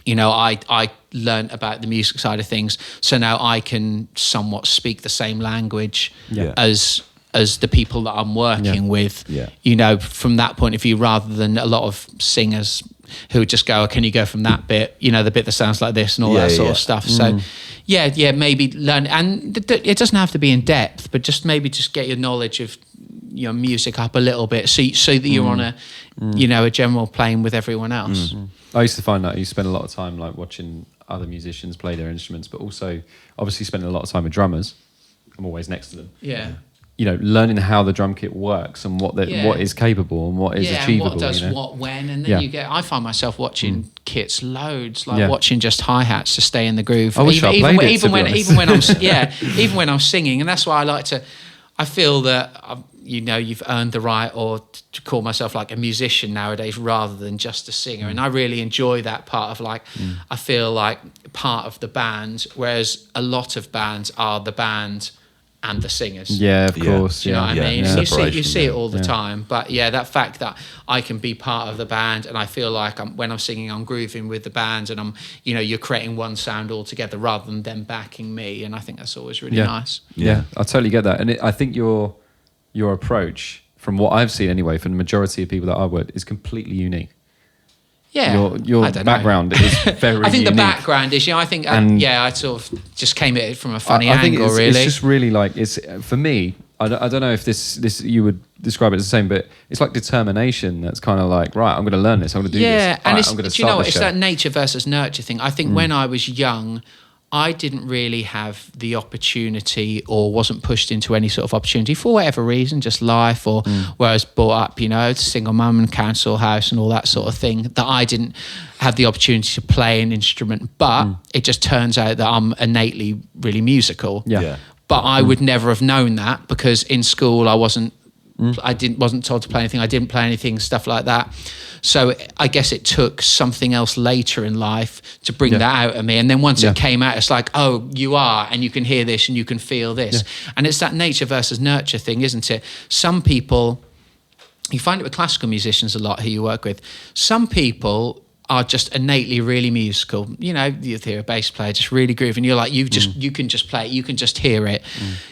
you know, I learned about the music side of things, so now I can somewhat speak the same language as as the people that I'm working with, you know, from that point of view, rather than a lot of singers who would just go, can you go from that bit, you know, the bit that sounds like this and all that sort of stuff. So maybe learn, and it doesn't have to be in depth, but just maybe just get your knowledge of your music up a little bit, so that you're on a, you know, a general plane with everyone else. I used to find that you spend a lot of time like watching other musicians play their instruments, but also obviously spending a lot of time with drummers. I'm always next to them. Yeah. You know, learning how the drum kit works and what is capable and what is achievable. And what does what when, and then I find myself watching kits loads, like watching just hi-hats to stay in the groove. I wish I played it, even when I'm even when I'm singing, and that's why I like to. I feel that you know, you've earned the right or to call myself like a musician nowadays rather than just a singer, and I really enjoy that part of like I feel like part of the band, whereas a lot of bands are the band and the singers. Yeah, of course. You know what I mean? Yeah. You see it all the time. But that fact that I can be part of the band, and I feel like when I'm singing, I'm grooving with the band, and you're creating one sound altogether rather than them backing me. And I think that's always really nice. Yeah, I totally get that. And I think your approach, from what I've seen anyway, for the majority of people that I've worked, is completely unique. Yeah, your background is very I think unique. the background is, I think, I sort of just came at it from a funny angle, really. It's just really like, it's for me, I don't know if this you would describe it as the same, but it's like determination that's kind of like, right, I'm going to learn this, I'm going to do this. Yeah, and I'm going to start it's that nature versus nurture thing. I think when I was young, I didn't really have the opportunity or wasn't pushed into any sort of opportunity for whatever reason, just life, or where I was brought up, single mum and council house and all that sort of thing, that I didn't have the opportunity to play an instrument. But it just turns out that I'm innately really musical. Yeah. But I would never have known that, because in school I wasn't told to play anything. I didn't play anything, stuff like that. So I guess it took something else later in life to bring that out of me. And then once it came out, it's like, oh, you are, and you can hear this and you can feel this. Yeah. And it's that nature versus nurture thing, isn't it? Some people, you find it with classical musicians a lot who you work with. Some people are just innately really musical. You hear a bass player just really grooving. You're like, you can just play it. You can just hear it.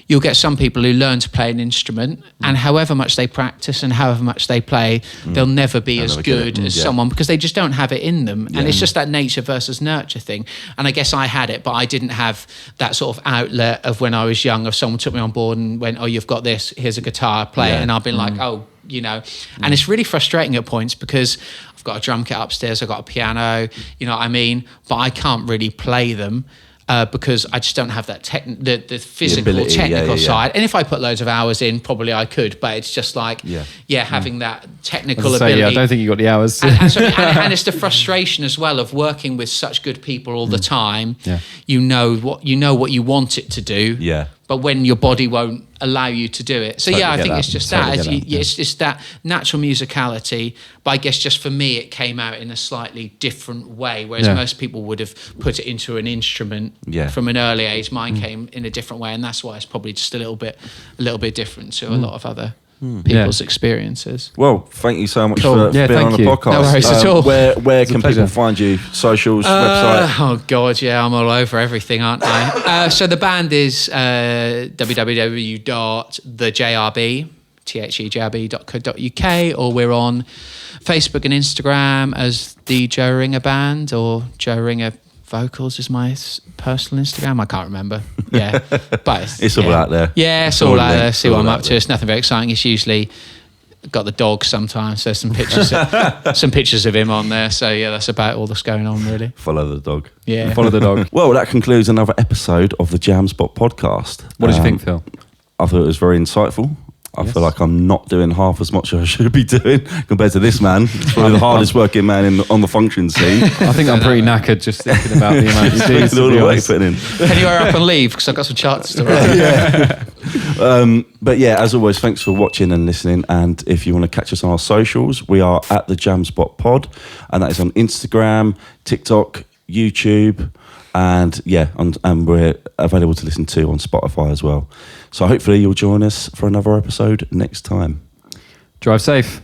You'll get some people who learn to play an instrument, and however much they practice and however much they play, they'll never be as good as someone, because they just don't have it in them. And it's just that nature versus nurture thing. And I guess I had it, but I didn't have that sort of outlet of when I was young, if someone took me on board and went, oh, you've got this, here's a guitar, play it. And I've been like, oh, and it's really frustrating at points, because I've got a drum kit upstairs, I've got a piano, you know what I mean? But I can't really play them because I just don't have that the physical, technical side. And if I put loads of hours in, probably I could, but it's just like, having that technical ability. I don't think you got the hours. and it's the frustration as well of working with such good people all the time. Yeah. You know what you want it to do. Yeah. But when your body won't allow you to do it. So I think it's just it's just that natural musicality. But I guess just for me, it came out in a slightly different way, whereas most people would have put it into an instrument from an early age. Mine came in a different way, and that's why it's probably just a little bit different to a lot of other people's experiences. Well, thank you so much for being on the podcast. No worries at all. Where can people find you? Socials, website? Oh God, I'm all over everything, aren't I? So the band is www.thejrb.co.uk, or we're on Facebook and Instagram as the Joe Ringer Band, or Joe Ringer Vocals is my personal Instagram. I can't remember. Yeah, but it's all out there. Yeah, it's all out there. See what I'm up to. It's nothing very exciting. It's usually got the dog sometimes. There's some pictures, some pictures of him on there. So that's about all that's going on, really. Follow the dog. Yeah, follow the dog. Well, that concludes another episode of the Jam Spot podcast. What did you think, Phil? I thought it was very insightful. I feel like I'm not doing half as much as I should be doing compared to this man. He's probably the hardest working man on the function scene. I think I'm pretty knackered just thinking about the amount you do. All the way putting in. Can you hurry up and leave? Because I've got some charts to write. But as always, thanks for watching and listening. And if you want to catch us on our socials, we are at the Jam Spot Pod, and that is on Instagram, TikTok, YouTube. And and we're available to listen to on Spotify as well. So hopefully you'll join us for another episode next time. Drive safe.